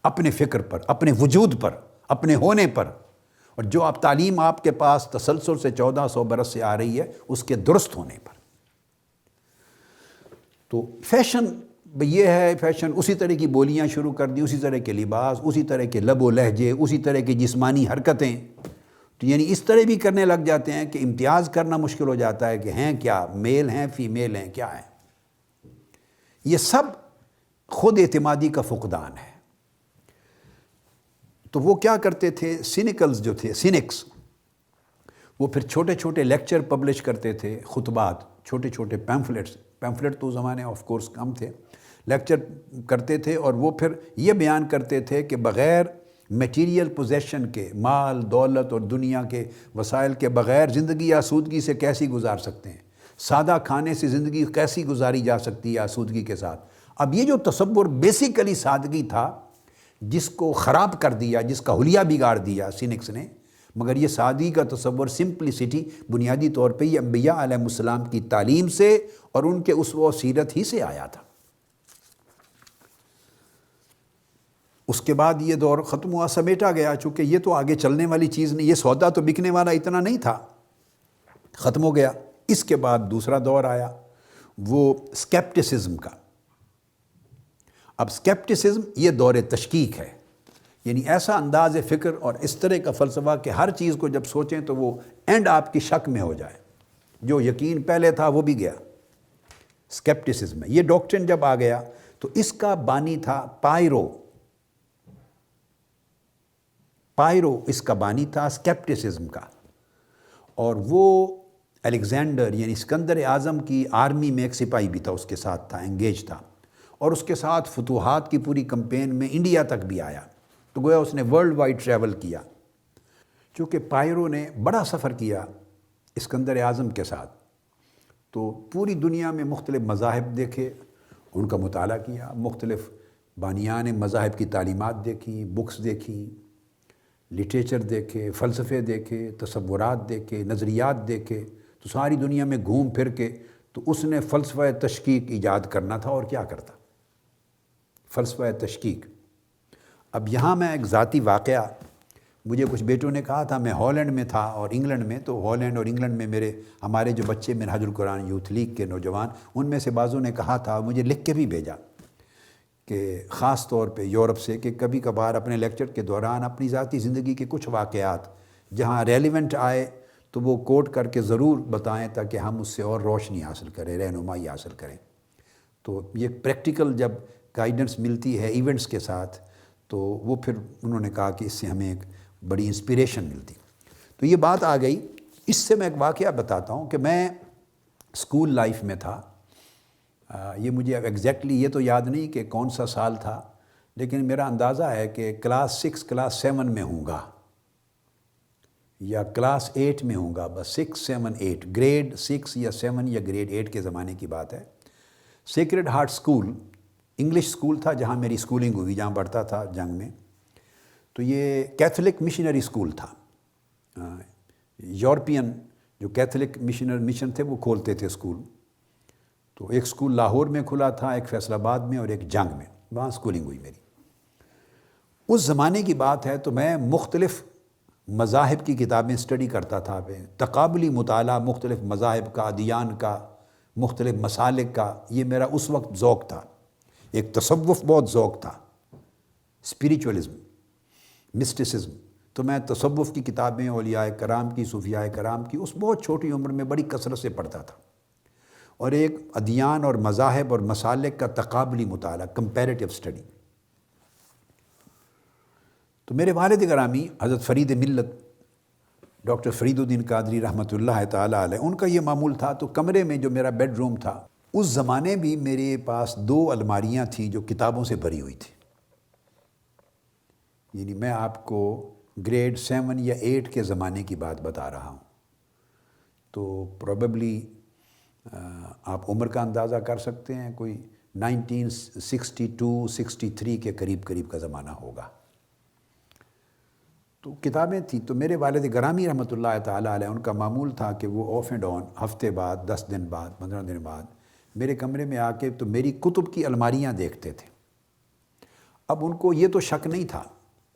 اپنے فکر پر، اپنے وجود پر، اپنے ہونے پر، اور جو آپ تعلیم آپ کے پاس تسلسل سے 1400 برس سے آ رہی ہے اس کے درست ہونے پر۔ تو فیشن یہ ہے، فیشن اسی طرح کی بولیاں شروع کر دی، اسی طرح کے لباس، اسی طرح کے لب و لہجے، اسی طرح کی جسمانی حرکتیں، تو یعنی اس طرح بھی کرنے لگ جاتے ہیں کہ امتیاز کرنا مشکل ہو جاتا ہے کہ ہیں کیا، میل ہیں فیمیل ہیں، کیا ہیں۔ یہ سب خود اعتمادی کا فقدان ہے۔ تو وہ کیا کرتے تھے، سینیکلز جو تھے، سینکس، وہ پھر چھوٹے چھوٹے لیکچر پبلش کرتے تھے، خطبات، چھوٹے چھوٹے پیمفلٹ تو زمانے آف کورس کم تھے، لیکچر کرتے تھے، اور وہ پھر یہ بیان کرتے تھے کہ بغیر میٹیریل پوزیشن کے، مال دولت اور دنیا کے وسائل کے بغیر زندگی آسودگی سے کیسی گزار سکتے ہیں، سادہ کھانے سے زندگی کیسی گزاری جا سکتی ہے آسودگی کے ساتھ۔ اب یہ جو تصور بیسیکلی سادگی تھا، جس کو خراب کر دیا، جس کا حلیہ بگاڑ دیا سینکس نے، مگر یہ سادگی کا تصور، سمپلسٹی، بنیادی طور پہ یہ انبیاء علیہ السلام کی تعلیم سے اور ان کے اسوہ و سیرت ہی سے آیا تھا۔ اس کے بعد یہ دور ختم ہوا، سمیٹا گیا، چونکہ یہ تو آگے چلنے والی چیز نہیں، یہ سودا تو بکنے والا اتنا نہیں تھا، ختم ہو گیا۔ اس کے بعد دوسرا دور آیا، وہ اسکیپٹسزم کا۔ اب اسکیپٹسزم یہ دور تشکیک ہے، یعنی ایسا انداز فکر اور اس طرح کا فلسفہ کہ ہر چیز کو جب سوچیں تو وہ اینڈ آپ کی شک میں ہو جائے، جو یقین پہلے تھا وہ بھی گیا۔ اسکیپٹسزم میں یہ ڈاکٹرن جب آ گیا تو اس کا بانی تھا پائرو اس کا بانی تھا اسکیپٹسزم کا، اور وہ الیگزینڈر یعنی اسکندر اعظم کی آرمی میں ایک سپاہی بھی تھا، اس کے ساتھ تھا، انگیج تھا، اور اس کے ساتھ فتوحات کی پوری کمپین میں انڈیا تک بھی آیا، تو گویا اس نے ورلڈ وائڈ ٹریول کیا۔ چونکہ پائرو نے بڑا سفر کیا اسکندر اعظم کے ساتھ، تو پوری دنیا میں مختلف مذاہب دیکھے، ان کا مطالعہ کیا، مختلف بانیان مذاہب کی تعلیمات دیکھی، بکس دیکھی، لٹریچر دیکھے، فلسفے دیکھے، تصورات دیکھے، نظریات دیکھے، تو ساری دنیا میں گھوم پھر کے تو اس نے فلسفہ تشکیک ایجاد کرنا تھا، اور کیا کرتا، فلسفہ تشکیک۔ اب یہاں میں ایک ذاتی واقعہ، مجھے کچھ بیٹوں نے کہا تھا، میں ہالینڈ میں تھا اور انگلینڈ میں، تو ہالینڈ اور انگلینڈ میں ہمارے جو بچے منہاج القرآن یوتھ لیگ کے نوجوان، ان میں سے بعضوں نے کہا تھا، مجھے لکھ کے بھی بھیجا کہ خاص طور پہ یورپ سے، کہ کبھی کبھار اپنے لیکچر کے دوران اپنی ذاتی زندگی کے کچھ واقعات جہاں ریلیونٹ آئے تو وہ کوٹ کر کے ضرور بتائیں، تاکہ ہم اس سے اور روشنی حاصل کریں، رہنمائی حاصل کریں۔ تو یہ پریکٹیکل جب گائیڈنس ملتی ہے ایونٹس کے ساتھ، تو وہ پھر انہوں نے کہا کہ اس سے ہمیں ایک بڑی انسپریشن ملتی۔ تو یہ بات آ گئی، اس سے میں ایک واقعہ بتاتا ہوں کہ میں اسکول لائف میں تھا، یہ مجھے ایگزیکٹلی یہ تو یاد نہیں کہ کون سا سال تھا، لیکن میرا اندازہ ہے کہ کلاس 6 کلاس 7 میں ہوں گا، یا کلاس 8 میں ہوں گا، بس 6 7 8، گریڈ 6 یا 7 یا گریڈ 8 کے زمانے کی بات ہے۔ Sacred heart school English school تھا جہاں میری اسکولنگ ہوئی، جہاں پڑھتا تھا جنگ میں. تو یہ کیتھولک مشنری اسکول تھا. یورپین جو کیتھولک مشن تھے وہ کھولتے تھے اسکول. تو ایک اسکول لاہور میں کھلا تھا، ایک فیصل آباد میں، اور ایک جنگ میں. وہاں اسکولنگ ہوئی میری. اس زمانے کی بات ہے تو میں مختلف مذاہب کی کتابیں اسٹڈی کرتا تھا. تقابلی مطالعہ مختلف مذاہب کا، ادیان کا، مختلف مسالک کا، یہ میرا اس وقت ذوق تھا. ایک تصوف بہت ذوق تھا، اسپریچولزم، مسٹسزم. تو میں تصوف کی کتابیں اولیاء کرام کی، صوفیاء کرام کی، اس بہت چھوٹی عمر میں بڑی کثرت سے پڑھتا تھا. اور ایک ادیان اور مذاہب اور مسالک کا تقابلی مطالعہ، کمپیریٹیو اسٹڈی. تو میرے والد گرامی حضرت فرید ملت ڈاکٹر فرید الدین قادری رحمۃ اللہ تعالیٰ علیہ، ان کا یہ معمول تھا. تو کمرے میں جو میرا بیڈ روم تھا، اس زمانے بھی میرے پاس 2 الماریاں تھیں جو کتابوں سے بھری ہوئی تھیں. یعنی میں آپ کو گریڈ 7 یا 8 کے زمانے کی بات بتا رہا ہوں. تو پروبیبلی آپ عمر کا اندازہ کر سکتے ہیں، کوئی 1962-63 کے قریب کا زمانہ ہوگا. تو کتابیں تھیں. تو میرے والد گرامی رحمۃ اللہ تعالیٰ علیہ، ان کا معمول تھا کہ وہ آف اینڈ آن ہفتے بعد، 10 دن بعد، 15 دن بعد میرے کمرے میں آ کے تو میری کتب کی الماریاں دیکھتے تھے. اب ان کو یہ تو شک نہیں تھا،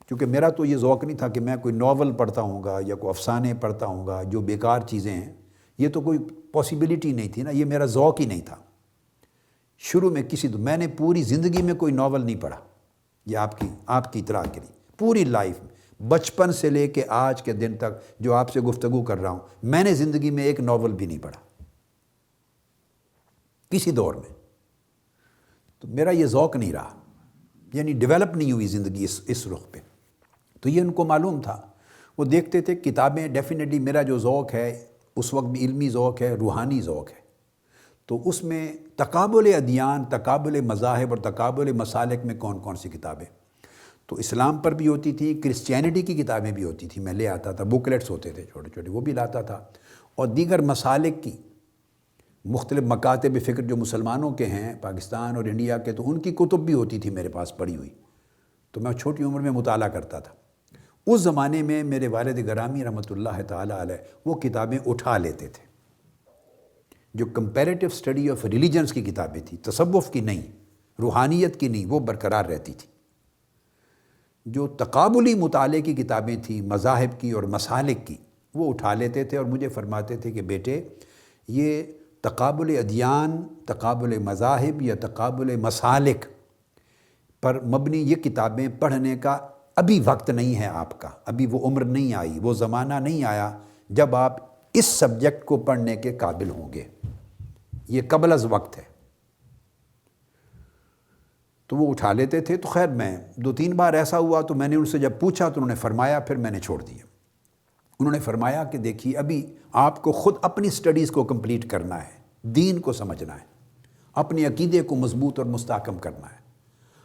کیونکہ میرا تو یہ ذوق نہیں تھا کہ میں کوئی ناول پڑھتا ہوں گا یا کوئی افسانے پڑھتا ہوں گا جو بیکار چیزیں ہیں. یہ تو کوئی پاسیبلٹی نہیں تھی نا، یہ میرا ذوق ہی نہیں تھا. شروع میں میں نے پوری زندگی میں کوئی ناول نہیں پڑھا. یہ آپ کی اطلاع کے لیے، پوری لائف میں، بچپن سے لے کے آج کے دن تک جو آپ سے گفتگو کر رہا ہوں، میں نے زندگی میں ایک ناول بھی نہیں پڑھا کسی دور میں. تو میرا یہ ذوق نہیں رہا، یعنی ڈیولپ نہیں ہوئی زندگی اس رخ پہ. تو یہ ان کو معلوم تھا. وہ دیکھتے تھے کتابیں. ڈیفینیٹلی میرا جو ذوق ہے اس وقت بھی علمی ذوق ہے، روحانی ذوق ہے. تو اس میں تقابل ادیان، تقابل مذاہب اور تقابل مسالک میں کون کون سی کتابیں. تو اسلام پر بھی ہوتی تھی، کرسچینٹی کی کتابیں بھی ہوتی تھیں. میں لے آتا تھا، بکلیٹس ہوتے تھے چھوٹے چھوٹے، وہ بھی لاتا تھا. اور دیگر مسالک کی مختلف مکاتب فکر جو مسلمانوں کے ہیں پاکستان اور انڈیا کے، تو ان کی کتب بھی ہوتی تھی میرے پاس پڑھی ہوئی. تو میں چھوٹی عمر میں مطالعہ کرتا تھا. اس زمانے میں میرے والد گرامی رحمۃ اللہ تعالیٰ علیہ وہ کتابیں اٹھا لیتے تھے، جو کمپیریٹیو اسٹڈی آف ریلیجنس کی کتابیں تھیں، تصوف کی نہیں، روحانیت کی نہیں، وہ برقرار رہتی تھی. جو تقابلی مطالعے کی کتابیں تھیں، مذاہب کی اور مسالک کی، وہ اٹھا لیتے تھے اور مجھے فرماتے تھے کہ بیٹے، یہ تقابل ادیان، تقابل مذاہب یا تقابل مسالک پر مبنی یہ کتابیں پڑھنے کا ابھی وقت نہیں ہے آپ کا. ابھی وہ عمر نہیں آئی، وہ زمانہ نہیں آیا جب آپ اس سبجیکٹ کو پڑھنے کے قابل ہوں گے. یہ قبل از وقت ہے. تو وہ اٹھا لیتے تھے. تو خیر میں 2-3 بار ایسا ہوا تو میں نے ان سے جب پوچھا تو انہوں نے فرمایا، پھر میں نے چھوڑ دیا. انہوں نے فرمایا کہ دیکھیے، ابھی آپ کو خود اپنی سٹڈیز کو کمپلیٹ کرنا ہے، دین کو سمجھنا ہے، اپنے عقیدے کو مضبوط اور مستحکم کرنا ہے.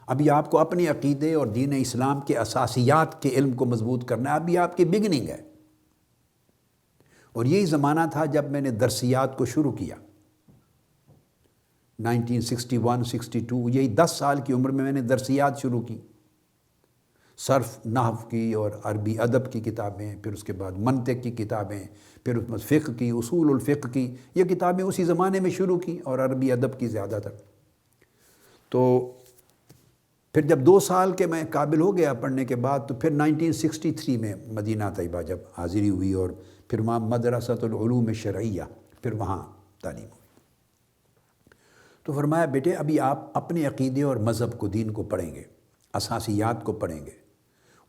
ابھی آپ کو اپنے عقیدے اور دین اسلام کے اساسیات کے علم کو مضبوط کرنا ہے. ابھی آپ کی بگننگ ہے. اور یہی زمانہ تھا جب میں نے درسیات کو شروع کیا 1961-62. یہی 10 سال کی عمر میں نے درسیات شروع کی. صرف، نحو کی اور عربی ادب کی کتابیں، پھر اس کے بعد منطق کی کتابیں، پھر اس میں فقہ کی، اصول الفقہ کی، یہ کتابیں اسی زمانے میں شروع کی، اور عربی ادب کی زیادہ تر. تو پھر جب 2 سال کے میں قابل ہو گیا پڑھنے کے بعد، تو پھر 1963 میں مدینہ طیبہ جب حاضری ہوئی، اور پھر وہاں مدرسۃ العلوم الشرعیہ، پھر وہاں تعلیم ہوئی. تو فرمایا بیٹے، ابھی آپ اپنے عقیدے اور مذہب کو، دین کو پڑھیں گے، اساسیات کو پڑھیں گے،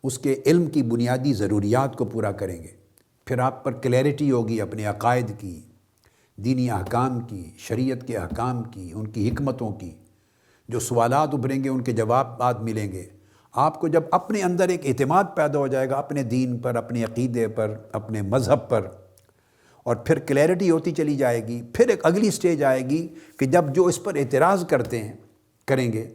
اس کے علم کی بنیادی ضروریات کو پورا کریں گے. پھر آپ پر کلیئرٹی ہوگی اپنے عقائد کی، دینی احکام کی، شریعت کے احکام کی، ان کی حکمتوں کی. جو سوالات ابھریں گے ان کے جوابات ملیں گے. آپ کو جب اپنے اندر ایک اعتماد پیدا ہو جائے گا اپنے دین پر، اپنے عقیدے پر، اپنے مذہب پر، اور پھر کلیئرٹی ہوتی چلی جائے گی، پھر ایک اگلی سٹیج آئے گی کہ جب جو اس پر اعتراض کریں گے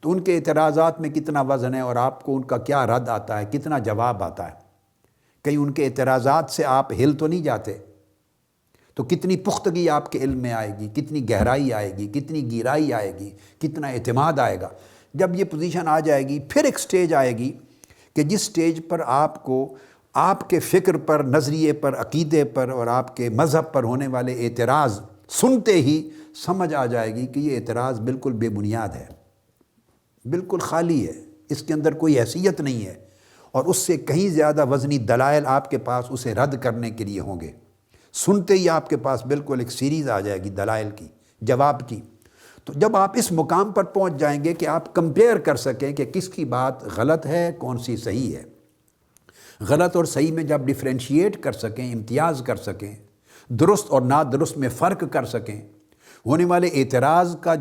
تو ان کے اعتراضات میں کتنا وزن ہے، اور آپ کو ان کا کیا رد آتا ہے، کتنا جواب آتا ہے. کہیں ان کے اعتراضات سے آپ ہل تو نہیں جاتے. تو کتنی پختگی آپ کے علم میں آئے گی، کتنی گہرائی آئے گی، کتنی گہرائی آئے گی، کتنا اعتماد آئے گا۔ جب یہ پوزیشن آ جائے گی، پھر ایک سٹیج آئے گی کہ جس سٹیج پر آپ کو آپ کے فکر پر، نظریے پر، عقیدے پر اور آپ کے مذہب پر ہونے والے اعتراض سنتے ہی سمجھ آ جائے گی کہ یہ اعتراض بالکل بے بنیاد ہے، بالکل خالی ہے، اس کے اندر کوئی حیثیت نہیں ہے، اور اس سے کہیں زیادہ وزنی دلائل آپ کے پاس اسے رد کرنے کے لیے ہوں گے۔ سنتے ہی آپ کے پاس بالکل ایک سیریز آ جائے گی دلائل کی، جواب کی۔ تو جب آپ اس مقام پر پہنچ جائیں گے کہ آپ کمپیئر کر سکیں کہ کس کی بات غلط ہے، کون سی صحیح ہے، غلط اور صحیح میں جب ڈیفرینشیٹ کر سکیں، امتیاز کر سکیں، درست اور نادرست میں فرق کر سکیں، ہونے والے اعتراض کا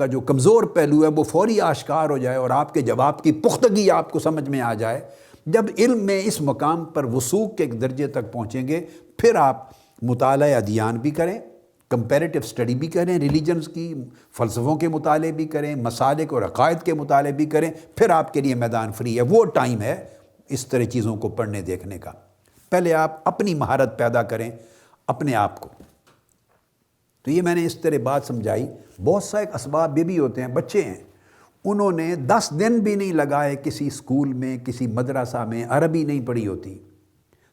جو کمزور پہلو ہے وہ فوری آشکار ہو جائے اور آپ کے جواب کی پختگی آپ کو سمجھ میں آ جائے، جب علم میں اس مقام پر وثوق کے ایک درجے تک پہنچیں گے، پھر آپ مطالعہ ادیان بھی کریں، کمپیریٹیو سٹڈی بھی کریں، ریلیجنز کی، فلسفوں کے مطالعے بھی کریں، مسالک اور عقائد کے مطالعے بھی کریں، پھر آپ کے لیے میدان فری ہے۔ وہ ٹائم ہے اس طرح چیزوں کو پڑھنے دیکھنے کا۔ پہلے آپ اپنی مہارت پیدا کریں اپنے آپ کو۔ تو یہ میں نے اس طرح بات سمجھائی۔ بہت سا ایک اسباب یہ بھی ہوتے ہیں، بچے ہیں، انہوں نے 10 دن بھی نہیں لگائے کسی اسکول میں، کسی مدرسہ میں، عربی نہیں پڑھی ہوتی،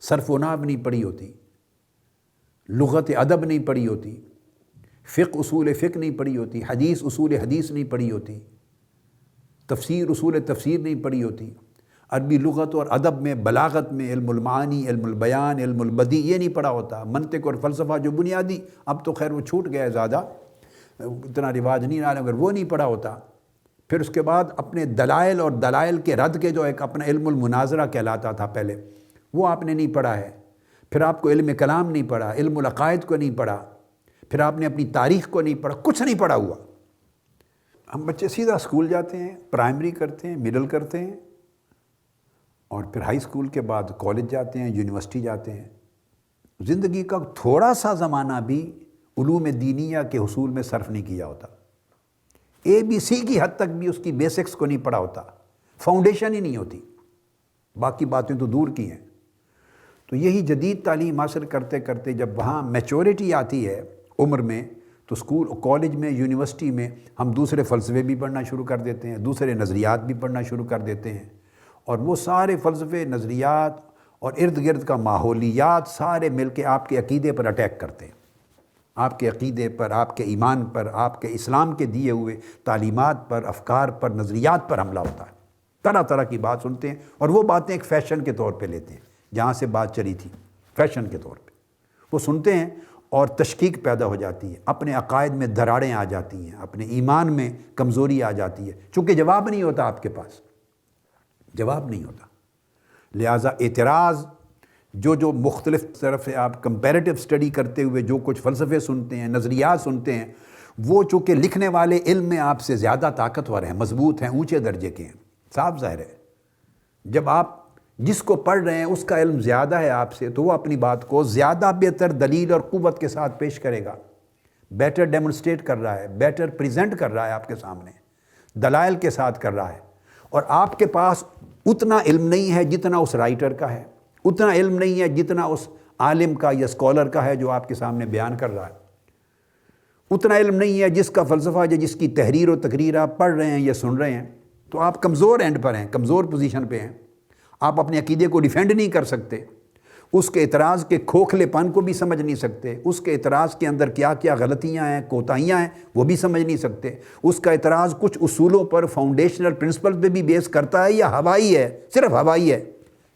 صرف و نحو نہیں پڑھی ہوتی، لغت ادب نہیں پڑھی ہوتی، فقہ اصول فقہ نہیں پڑھی ہوتی، حدیث اصول حدیث نہیں پڑھی ہوتی، تفسیر اصول تفسیر نہیں پڑھی ہوتی، عربی لغت اور ادب میں، بلاغت میں، علم المعانی، علم البیان، علم البدیع یہ نہیں پڑھا ہوتا، منطق اور فلسفہ جو بنیادی، اب تو خیر وہ چھوٹ گیا ہے، زیادہ اتنا رواج نہیں رہا، اگر وہ نہیں پڑھا ہوتا، پھر اس کے بعد اپنے دلائل اور دلائل کے رد کے جو ایک اپنا علم المناظرہ کہلاتا تھا پہلے، وہ آپ نے نہیں پڑھا ہے، پھر آپ کو علم کلام نہیں پڑھا، علم العقائد کو نہیں پڑھا، پھر آپ نے اپنی تاریخ کو نہیں پڑھا، کچھ نہیں پڑھا ہوا۔ ہم بچے سیدھا اسکول جاتے ہیں، پرائمری کرتے ہیں، مڈل کرتے ہیں، اور پھر ہائی اسکول کے بعد کالج جاتے ہیں، یونیورسٹی جاتے ہیں۔ زندگی کا تھوڑا سا زمانہ بھی علوم دینیہ کے حصول میں صرف نہیں کیا ہوتا، ABC کی حد تک بھی اس کی بیسکس کو نہیں پڑھا ہوتا، فاؤنڈیشن ہی نہیں ہوتی، باقی باتیں تو دور کی ہیں۔ تو یہی جدید تعلیم حاصل کرتے کرتے جب وہاں میچورٹی آتی ہے عمر میں، تو اسکول، کالج میں، یونیورسٹی میں ہم دوسرے فلسفے بھی پڑھنا شروع کر دیتے ہیں، دوسرے نظریات بھی پڑھنا شروع کر دیتے ہیں، اور وہ سارے فلسفے، نظریات اور ارد گرد کا ماحولیات سارے مل کے آپ کے عقیدے پر اٹیک کرتے ہیں، آپ کے عقیدے پر، آپ کے ایمان پر، آپ کے اسلام کے دیے ہوئے تعلیمات پر، افکار پر، نظریات پر حملہ ہوتا ہے۔ طرح طرح کی بات سنتے ہیں، اور وہ باتیں ایک فیشن کے طور پہ لیتے ہیں، جہاں سے بات چلی تھی فیشن کے طور پہ وہ سنتے ہیں، اور تشکیک پیدا ہو جاتی ہے، اپنے عقائد میں دراڑیں آ جاتی ہیں، اپنے ایمان میں کمزوری آ جاتی ہے، چونکہ جواب نہیں ہوتا آپ کے پاس، جواب نہیں ہوتا۔ لہٰذا اعتراض جو مختلف طرف سے آپ کمپیریٹیو سٹڈی کرتے ہوئے جو کچھ فلسفے سنتے ہیں، نظریات سنتے ہیں، وہ چونکہ لکھنے والے علم میں آپ سے زیادہ طاقتور ہیں، مضبوط ہیں، اونچے درجے کے ہیں، صاف ظاہر ہے۔ جب آپ جس کو پڑھ رہے ہیں اس کا علم زیادہ ہے آپ سے، تو وہ اپنی بات کو زیادہ بہتر دلیل اور قوت کے ساتھ پیش کرے گا، بیٹر ڈیمونسٹریٹ کر رہا ہے، بیٹر پریزنٹ کر رہا ہے آپ کے سامنے، دلائل کے ساتھ کر رہا ہے، اور آپ کے پاس اتنا علم نہیں ہے جتنا اس رائٹر کا ہے، اتنا علم نہیں ہے جتنا اس عالم کا یا اسکالر کا ہے جو آپ کے سامنے بیان کر رہا ہے، اتنا علم نہیں ہے جس کا فلسفہ یا جس کی تحریر و تقریر آپ پڑھ رہے ہیں یا سن رہے ہیں، تو آپ کمزور اینڈ پر ہیں، کمزور پوزیشن پہ ہیں، آپ اپنے عقیدے کو ڈیفینڈ نہیں کر سکتے، اس کے اعتراض کے کھوکھلے پن کو بھی سمجھ نہیں سکتے، اس کے اعتراض کے اندر کیا کیا غلطیاں ہیں، کوتاہیاں ہیں، وہ بھی سمجھ نہیں سکتے، اس کا اعتراض کچھ اصولوں پر، فاؤنڈیشنل پرنسپل پہ بھی بیس کرتا ہے یا ہوائی ہے، صرف ہوائی ہے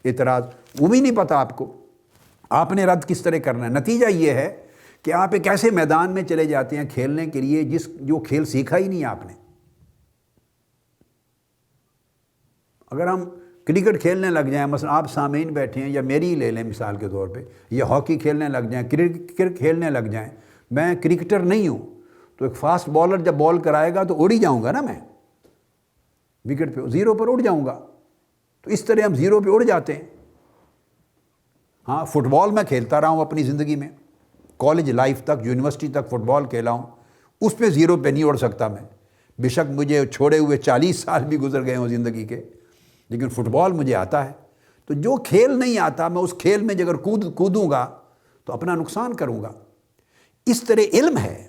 اعتراض، وہ بھی نہیں پتہ آپ کو، آپ نے رد کس طرح کرنا ہے۔ نتیجہ یہ ہے کہ آپ ایک ایسے میدان میں چلے جاتے ہیں کھیلنے کے لیے جو کھیل سیکھا ہی نہیں آپ نے۔ اگر ہم کرکٹ کھیلنے لگ جائیں، مثلا آپ سامعین بیٹھے ہیں، یا میری ہی لے لیں مثال کے طور پہ، یا ہاکی کھیلنے لگ جائیں، کرکٹ کھیلنے لگ جائیں، میں کرکٹر نہیں ہوں، تو ایک فاسٹ بالر جب بال کرائے گا تو اڑ ہی جاؤں گا نا، میں وکٹ پہ زیرو پر اڑ جاؤں گا، تو اس طرح ہم زیرو پہ اڑ جاتے ہیں۔ ہاں، فٹ بال میں کھیلتا رہا ہوں اپنی زندگی میں، کالج لائف تک، یونیورسٹی تک فٹ بال کھیلا ہوں، اس پہ زیرو پہ نہیں اڑ سکتا میں، بے شک مجھے چھوڑے ہوئے 40 سال بھی گزر گئے ہوں زندگی کے، لیکن فٹ بال مجھے آتا ہے۔ تو جو کھیل نہیں آتا، میں اس کھیل میں اگر کودوں گا تو اپنا نقصان کروں گا۔ اس طرح علم ہے،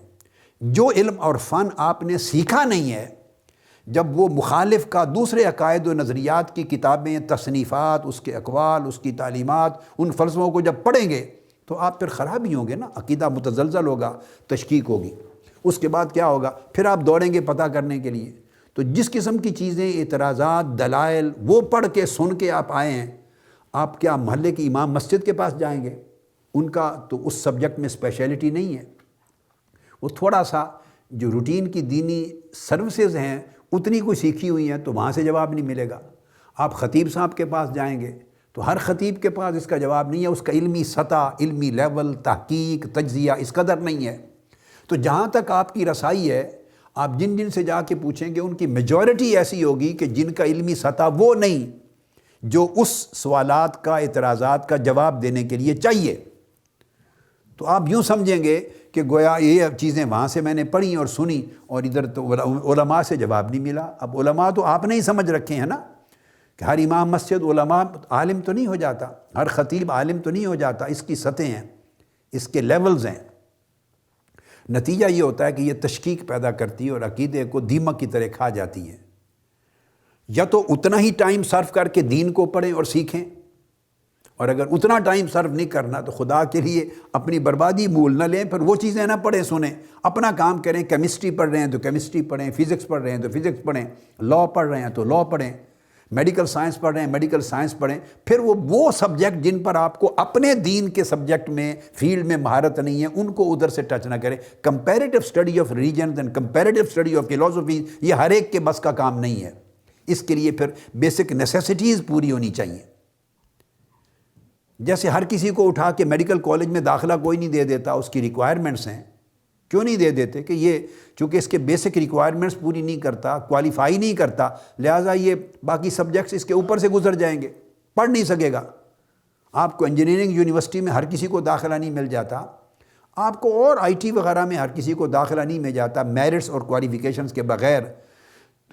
جو علم اور فن آپ نے سیکھا نہیں ہے، جب وہ مخالف کا دوسرے عقائد و نظریات کی کتابیں، تصنیفات، اس کے اقوال، اس کی تعلیمات، ان فلسفوں کو جب پڑھیں گے تو آپ پھر خراب ہی ہوں گے نا، عقیدہ متزلزل ہوگا، تشکیک ہوگی۔ اس کے بعد کیا ہوگا؟ پھر آپ دوڑیں گے پتہ کرنے کے لیے۔ تو جس قسم کی چیزیں، اعتراضات، دلائل وہ پڑھ کے سن کے آپ آئے ہیں، آپ کیا محلے کی امام مسجد کے پاس جائیں گے؟ ان کا تو اس سبجیکٹ میں اسپیشلٹی نہیں ہے، وہ تھوڑا سا جو روٹین کی دینی سروسز ہیں اتنی کوئی سیکھی ہوئی ہیں تو وہاں سے جواب نہیں ملے گا۔ آپ خطیب صاحب کے پاس جائیں گے تو ہر خطیب کے پاس اس کا جواب نہیں ہے، اس کا علمی سطح، علمی لیول، تحقیق، تجزیہ اس قدر نہیں ہے۔ تو جہاں تک آپ کی رسائی ہے، آپ جن جن سے جا کے پوچھیں گے ان کی میجورٹی ایسی ہوگی کہ جن کا علمی سطح وہ نہیں جو اس سوالات کا، اعتراضات کا جواب دینے کے لیے چاہیے۔ تو آپ یوں سمجھیں گے کہ گویا یہ چیزیں وہاں سے میں نے پڑھی اور سنی اور ادھر تو علماء سے جواب نہیں ملا۔ اب علماء تو آپ نے ہی سمجھ رکھے ہیں نا کہ ہر امام مسجد علماء عالم تو نہیں ہو جاتا، ہر خطیب عالم تو نہیں ہو جاتا، اس کی سطحیں ہیں، اس کے لیولز ہیں۔ نتیجہ یہ ہوتا ہے کہ یہ تشکیک پیدا کرتی ہے اور عقیدے کو دیمک کی طرح کھا جاتی ہے۔ یا تو اتنا ہی ٹائم صرف کر کے دین کو پڑھیں اور سیکھیں، اور اگر اتنا ٹائم صرف نہیں کرنا تو خدا کے لیے اپنی بربادی مول نہ لیں، پھر وہ چیزیں نہ پڑھیں سنیں، اپنا کام کریں۔ کیمسٹری پڑھ رہے ہیں تو کیمسٹری پڑھیں، فزکس پڑھ رہے ہیں تو فزکس پڑھیں، لاء پڑھ رہے ہیں تو لاء پڑھیں، میڈیکل سائنس پڑھ رہے ہیں میڈیکل سائنس پڑھیں۔ پھر وہ سبجیکٹ جن پر آپ کو اپنے دین کے سبجیکٹ میں، فیلڈ میں مہارت نہیں ہے، ان کو ادھر سے ٹچ نہ کریں۔ Comparative study of religions and comparative study of philosophy یہ ہر ایک کے بس کا کام نہیں ہے۔ اس کے لیے پھر بیسک نیسیسٹیز پوری ہونی چاہیے۔ جیسے ہر کسی کو اٹھا کے میڈیکل کالج میں داخلہ کوئی نہیں دے دیتا، اس کی ریکوائرمنٹس ہیں۔ کیوں نہیں دے دیتے؟ کہ یہ چونکہ اس کے بیسک ریکوائرمنٹس پوری نہیں کرتا، کوالیفائی نہیں کرتا، لہٰذا یہ باقی سبجیکٹس اس کے اوپر سے گزر جائیں گے، پڑھ نہیں سکے گا۔ آپ کو انجینئرنگ یونیورسٹی میں ہر کسی کو داخلہ نہیں مل جاتا، آپ کو اور آئی ٹی وغیرہ میں ہر کسی کو داخلہ نہیں مل جاتا میرٹس اور کوالیفیکیشنز کے بغیر،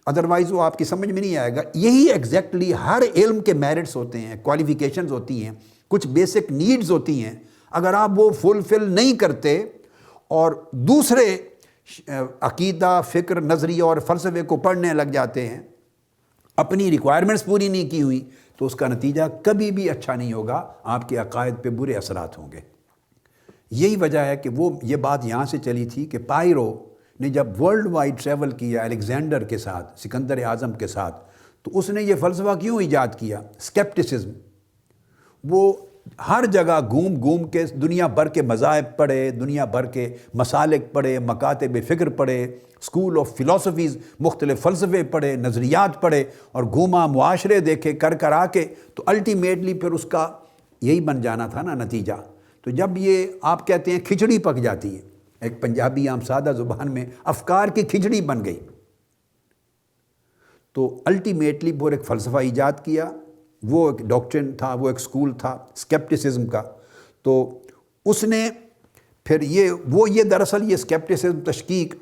ادروائز وہ آپ کی سمجھ میں نہیں آئے گا۔ یہی ایگزیکٹلی ہر علم کے میرٹس ہوتے ہیں، کوالیفیکیشنز ہوتی ہیں، کچھ بیسک نیڈز ہوتی ہیں۔ اگر آپ وہ فلفل نہیں کرتے اور دوسرے عقیدہ، فکر، نظریہ اور فلسفے کو پڑھنے لگ جاتے ہیں، اپنی ریکوائرمنٹس پوری نہیں کی ہوئی، تو اس کا نتیجہ کبھی بھی اچھا نہیں ہوگا، آپ کے عقائد پہ برے اثرات ہوں گے۔ یہی وجہ ہے کہ یہ بات یہاں سے چلی تھی کہ پائرو نے جب ورلڈ وائڈ ٹریول کیا الیگزینڈر کے ساتھ، سکندر اعظم کے ساتھ، تو اس نے یہ فلسفہ کیوں ایجاد کیا؟ اسکیپٹسزم۔ وہ ہر جگہ گھوم کے دنیا بھر کے مذاہب پڑھے، دنیا بھر کے مسالک پڑھے، مکاتب فکر پڑھے، اسکول آف فلاسفیز، مختلف فلسفے پڑھے، نظریات پڑھے، اور گھوما، معاشرے دیکھے، کر آ کے تو الٹیمیٹلی پھر اس کا یہی بن جانا تھا نا نتیجہ۔ تو جب یہ آپ کہتے ہیں کھچڑی پک جاتی ہے، ایک پنجابی عام سادہ زبان میں افکار کی کھچڑی بن گئی، تو الٹیمیٹلی وہ ایک فلسفہ ایجاد کیا، وہ ایک ڈاکٹرن تھا، وہ ایک سکول تھا اسکیپٹسزم کا۔ تو اس نے پھر یہ دراصل یہ اسکیپٹسزم، تشکیک،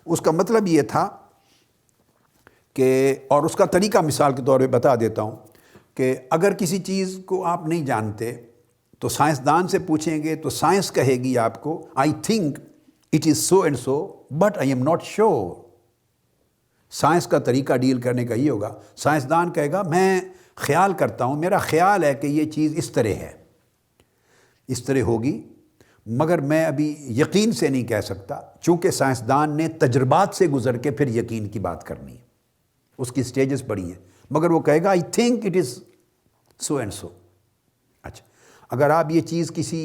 اس کا مطلب یہ تھا کہ، اور اس کا طریقہ مثال کے طور پہ بتا دیتا ہوں کہ اگر کسی چیز کو آپ نہیں جانتے تو سائنسدان سے پوچھیں گے تو سائنس کہے گی آپ کو آئی think it is so and so but I am not sure. Science کا طریقہ ڈیل کرنے کا یہ ہوگا، سائنسدان کہے گا میں خیال کرتا ہوں، میرا خیال ہے کہ یہ چیز اس طرح ہے، اس طرح ہوگی، مگر میں ابھی یقین سے نہیں کہہ سکتا، چونکہ سائنسدان نے تجربات سے گزر کے پھر یقین کی بات کرنی ہے، اس کی سٹیجز بڑی ہیں، مگر وہ کہے گا I think it is so and so. اچھا، اگر آپ یہ چیز کسی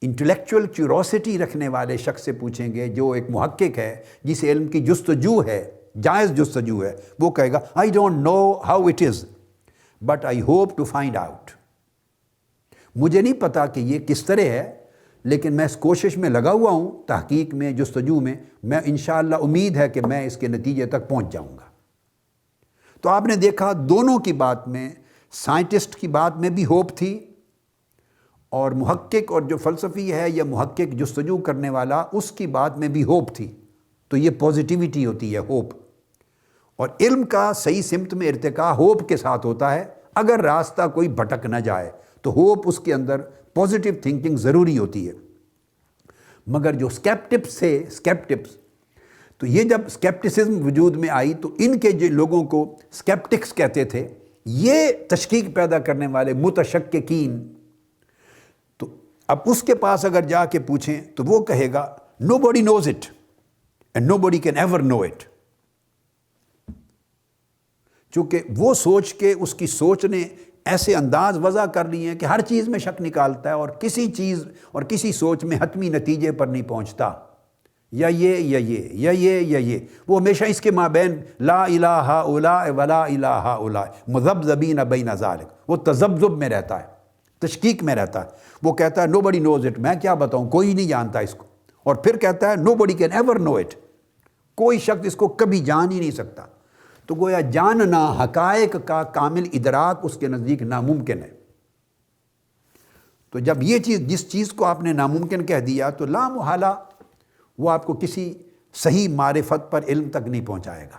انٹلیکچوئل کیوروسٹی رکھنے والے شخص سے پوچھیں گے جو ایک محقق ہے، جس علم کی جستجو ہے، جائز جستجو ہے، وہ کہے گا I don't know how it is but I hope to find out. مجھے نہیں پتا کہ یہ کس طرح ہے، لیکن میں اس کوشش میں لگا ہوا ہوں، تحقیق میں، جستجو میں انشاءاللہ امید ہے کہ میں اس کے نتیجے تک پہنچ جاؤں گا۔ تو آپ نے دیکھا دونوں کی بات میں، سائنٹسٹ کی بات میں بھی ہوپ تھی، اور محقق اور جو فلسفی ہے یا محقق جستجو کرنے والا، اس کی بات میں بھی ہوپ تھی۔ تو یہ پازیٹیوٹی ہوتی ہے، ہوپ۔ اور علم کا صحیح سمت میں ارتقاء ہوپ کے ساتھ ہوتا ہے، اگر راستہ کوئی بھٹک نہ جائے تو ہوپ اس کے اندر پازیٹیو تھنکنگ ضروری ہوتی ہے۔ مگر جو اسکیپٹکس تو یہ جب اسکیپٹسزم وجود میں آئی تو ان کے جو لوگوں کو اسکیپٹکس کہتے تھے، یہ تشکیک پیدا کرنے والے متشککین، تو اب اس کے پاس اگر جا کے پوچھیں تو وہ کہے گا nobody knows it and nobody can ever know it. چونکہ وہ سوچ کے اس کی سوچ نے ایسے انداز وضع کر لی ہیں کہ ہر چیز میں شک نکالتا ہے اور کسی چیز اور کسی سوچ میں حتمی نتیجے پر نہیں پہنچتا، یا یہ وہ ہمیشہ اس کے مابین لا الہ الا ولا الہ الا مذبذبین بین ذالک، وہ تذبذب میں رہتا ہے، تشکیک میں رہتا ہے. وہ کہتا ہے nobody knows it، میں کیا بتاؤں، کوئی نہیں جانتا اس کو. اور پھر کہتا ہے nobody can ever know it، کوئی شخص اس کو کبھی جان ہی نہیں سکتا. تو گویا جاننا حقائق کا کامل ادراک اس کے نزدیک ناممکن ہے. تو جب یہ چیز، جس چیز کو آپ نے ناممکن کہہ دیا تو لا محالہ وہ آپ کو کسی صحیح معرفت پر علم تک نہیں پہنچائے گا.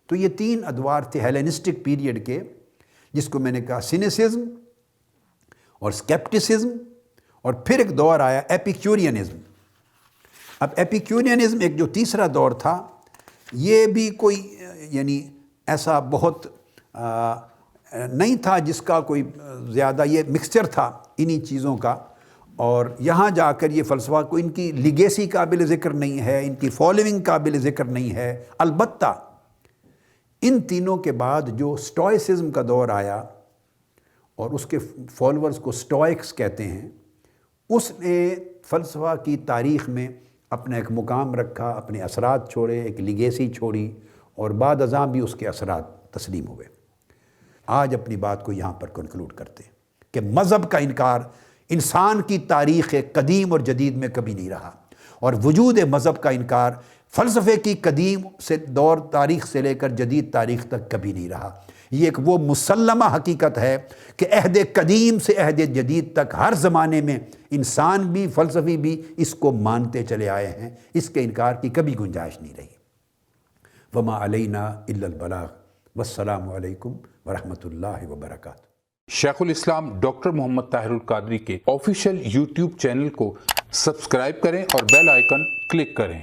تو یہ 3 ادوار تھے ہیلینسٹک پیریڈ کے، جس کو میں نے کہا سینیسزم اور اسکیپٹسزم، اور پھر ایک دور آیا ایپیکیورینزم. اب ایپیکیورینزم ایک جو تیسرا دور تھا، یہ بھی کوئی یعنی ایسا بہت نہیں تھا جس کا کوئی زیادہ، یہ مکسچر تھا انہی چیزوں کا. اور یہاں جا کر یہ فلسفہ کو ان کی لیگیسی قابل ذکر نہیں ہے، ان کی فالوئنگ قابل ذکر نہیں ہے. البتہ ان تینوں کے بعد جو سٹوئسزم کا دور آیا اور اس کے فالورز کو سٹوئکس کہتے ہیں، اس نے فلسفہ کی تاریخ میں اپنا ایک مقام رکھا، اپنے اثرات چھوڑے، ایک لیگیسی چھوڑی، اور بعد ازاں بھی اس کے اثرات تسلیم ہوئے. آج اپنی بات کو یہاں پر کنکلوڈ کرتے ہیں کہ مذہب کا انکار انسان کی تاریخ قدیم اور جدید میں کبھی نہیں رہا، اور وجود مذہب کا انکار فلسفے کی قدیم سے دور تاریخ سے لے کر جدید تاریخ تک کبھی نہیں رہا. یہ ایک وہ مسلمہ حقیقت ہے کہ عہد قدیم سے عہد جدید تک ہر زمانے میں انسان بھی فلسفی بھی اس کو مانتے چلے آئے ہیں. اس کے انکار کی کبھی گنجائش نہیں رہی. وما علینا الا البلاغ، والسلام علیکم ورحمۃ اللہ وبرکاتہ. شیخ الاسلام ڈاکٹر محمد طاہر القادری کے آفیشیل یوٹیوب چینل کو سبسکرائب کریں اور بیل آئیکن کلک کریں.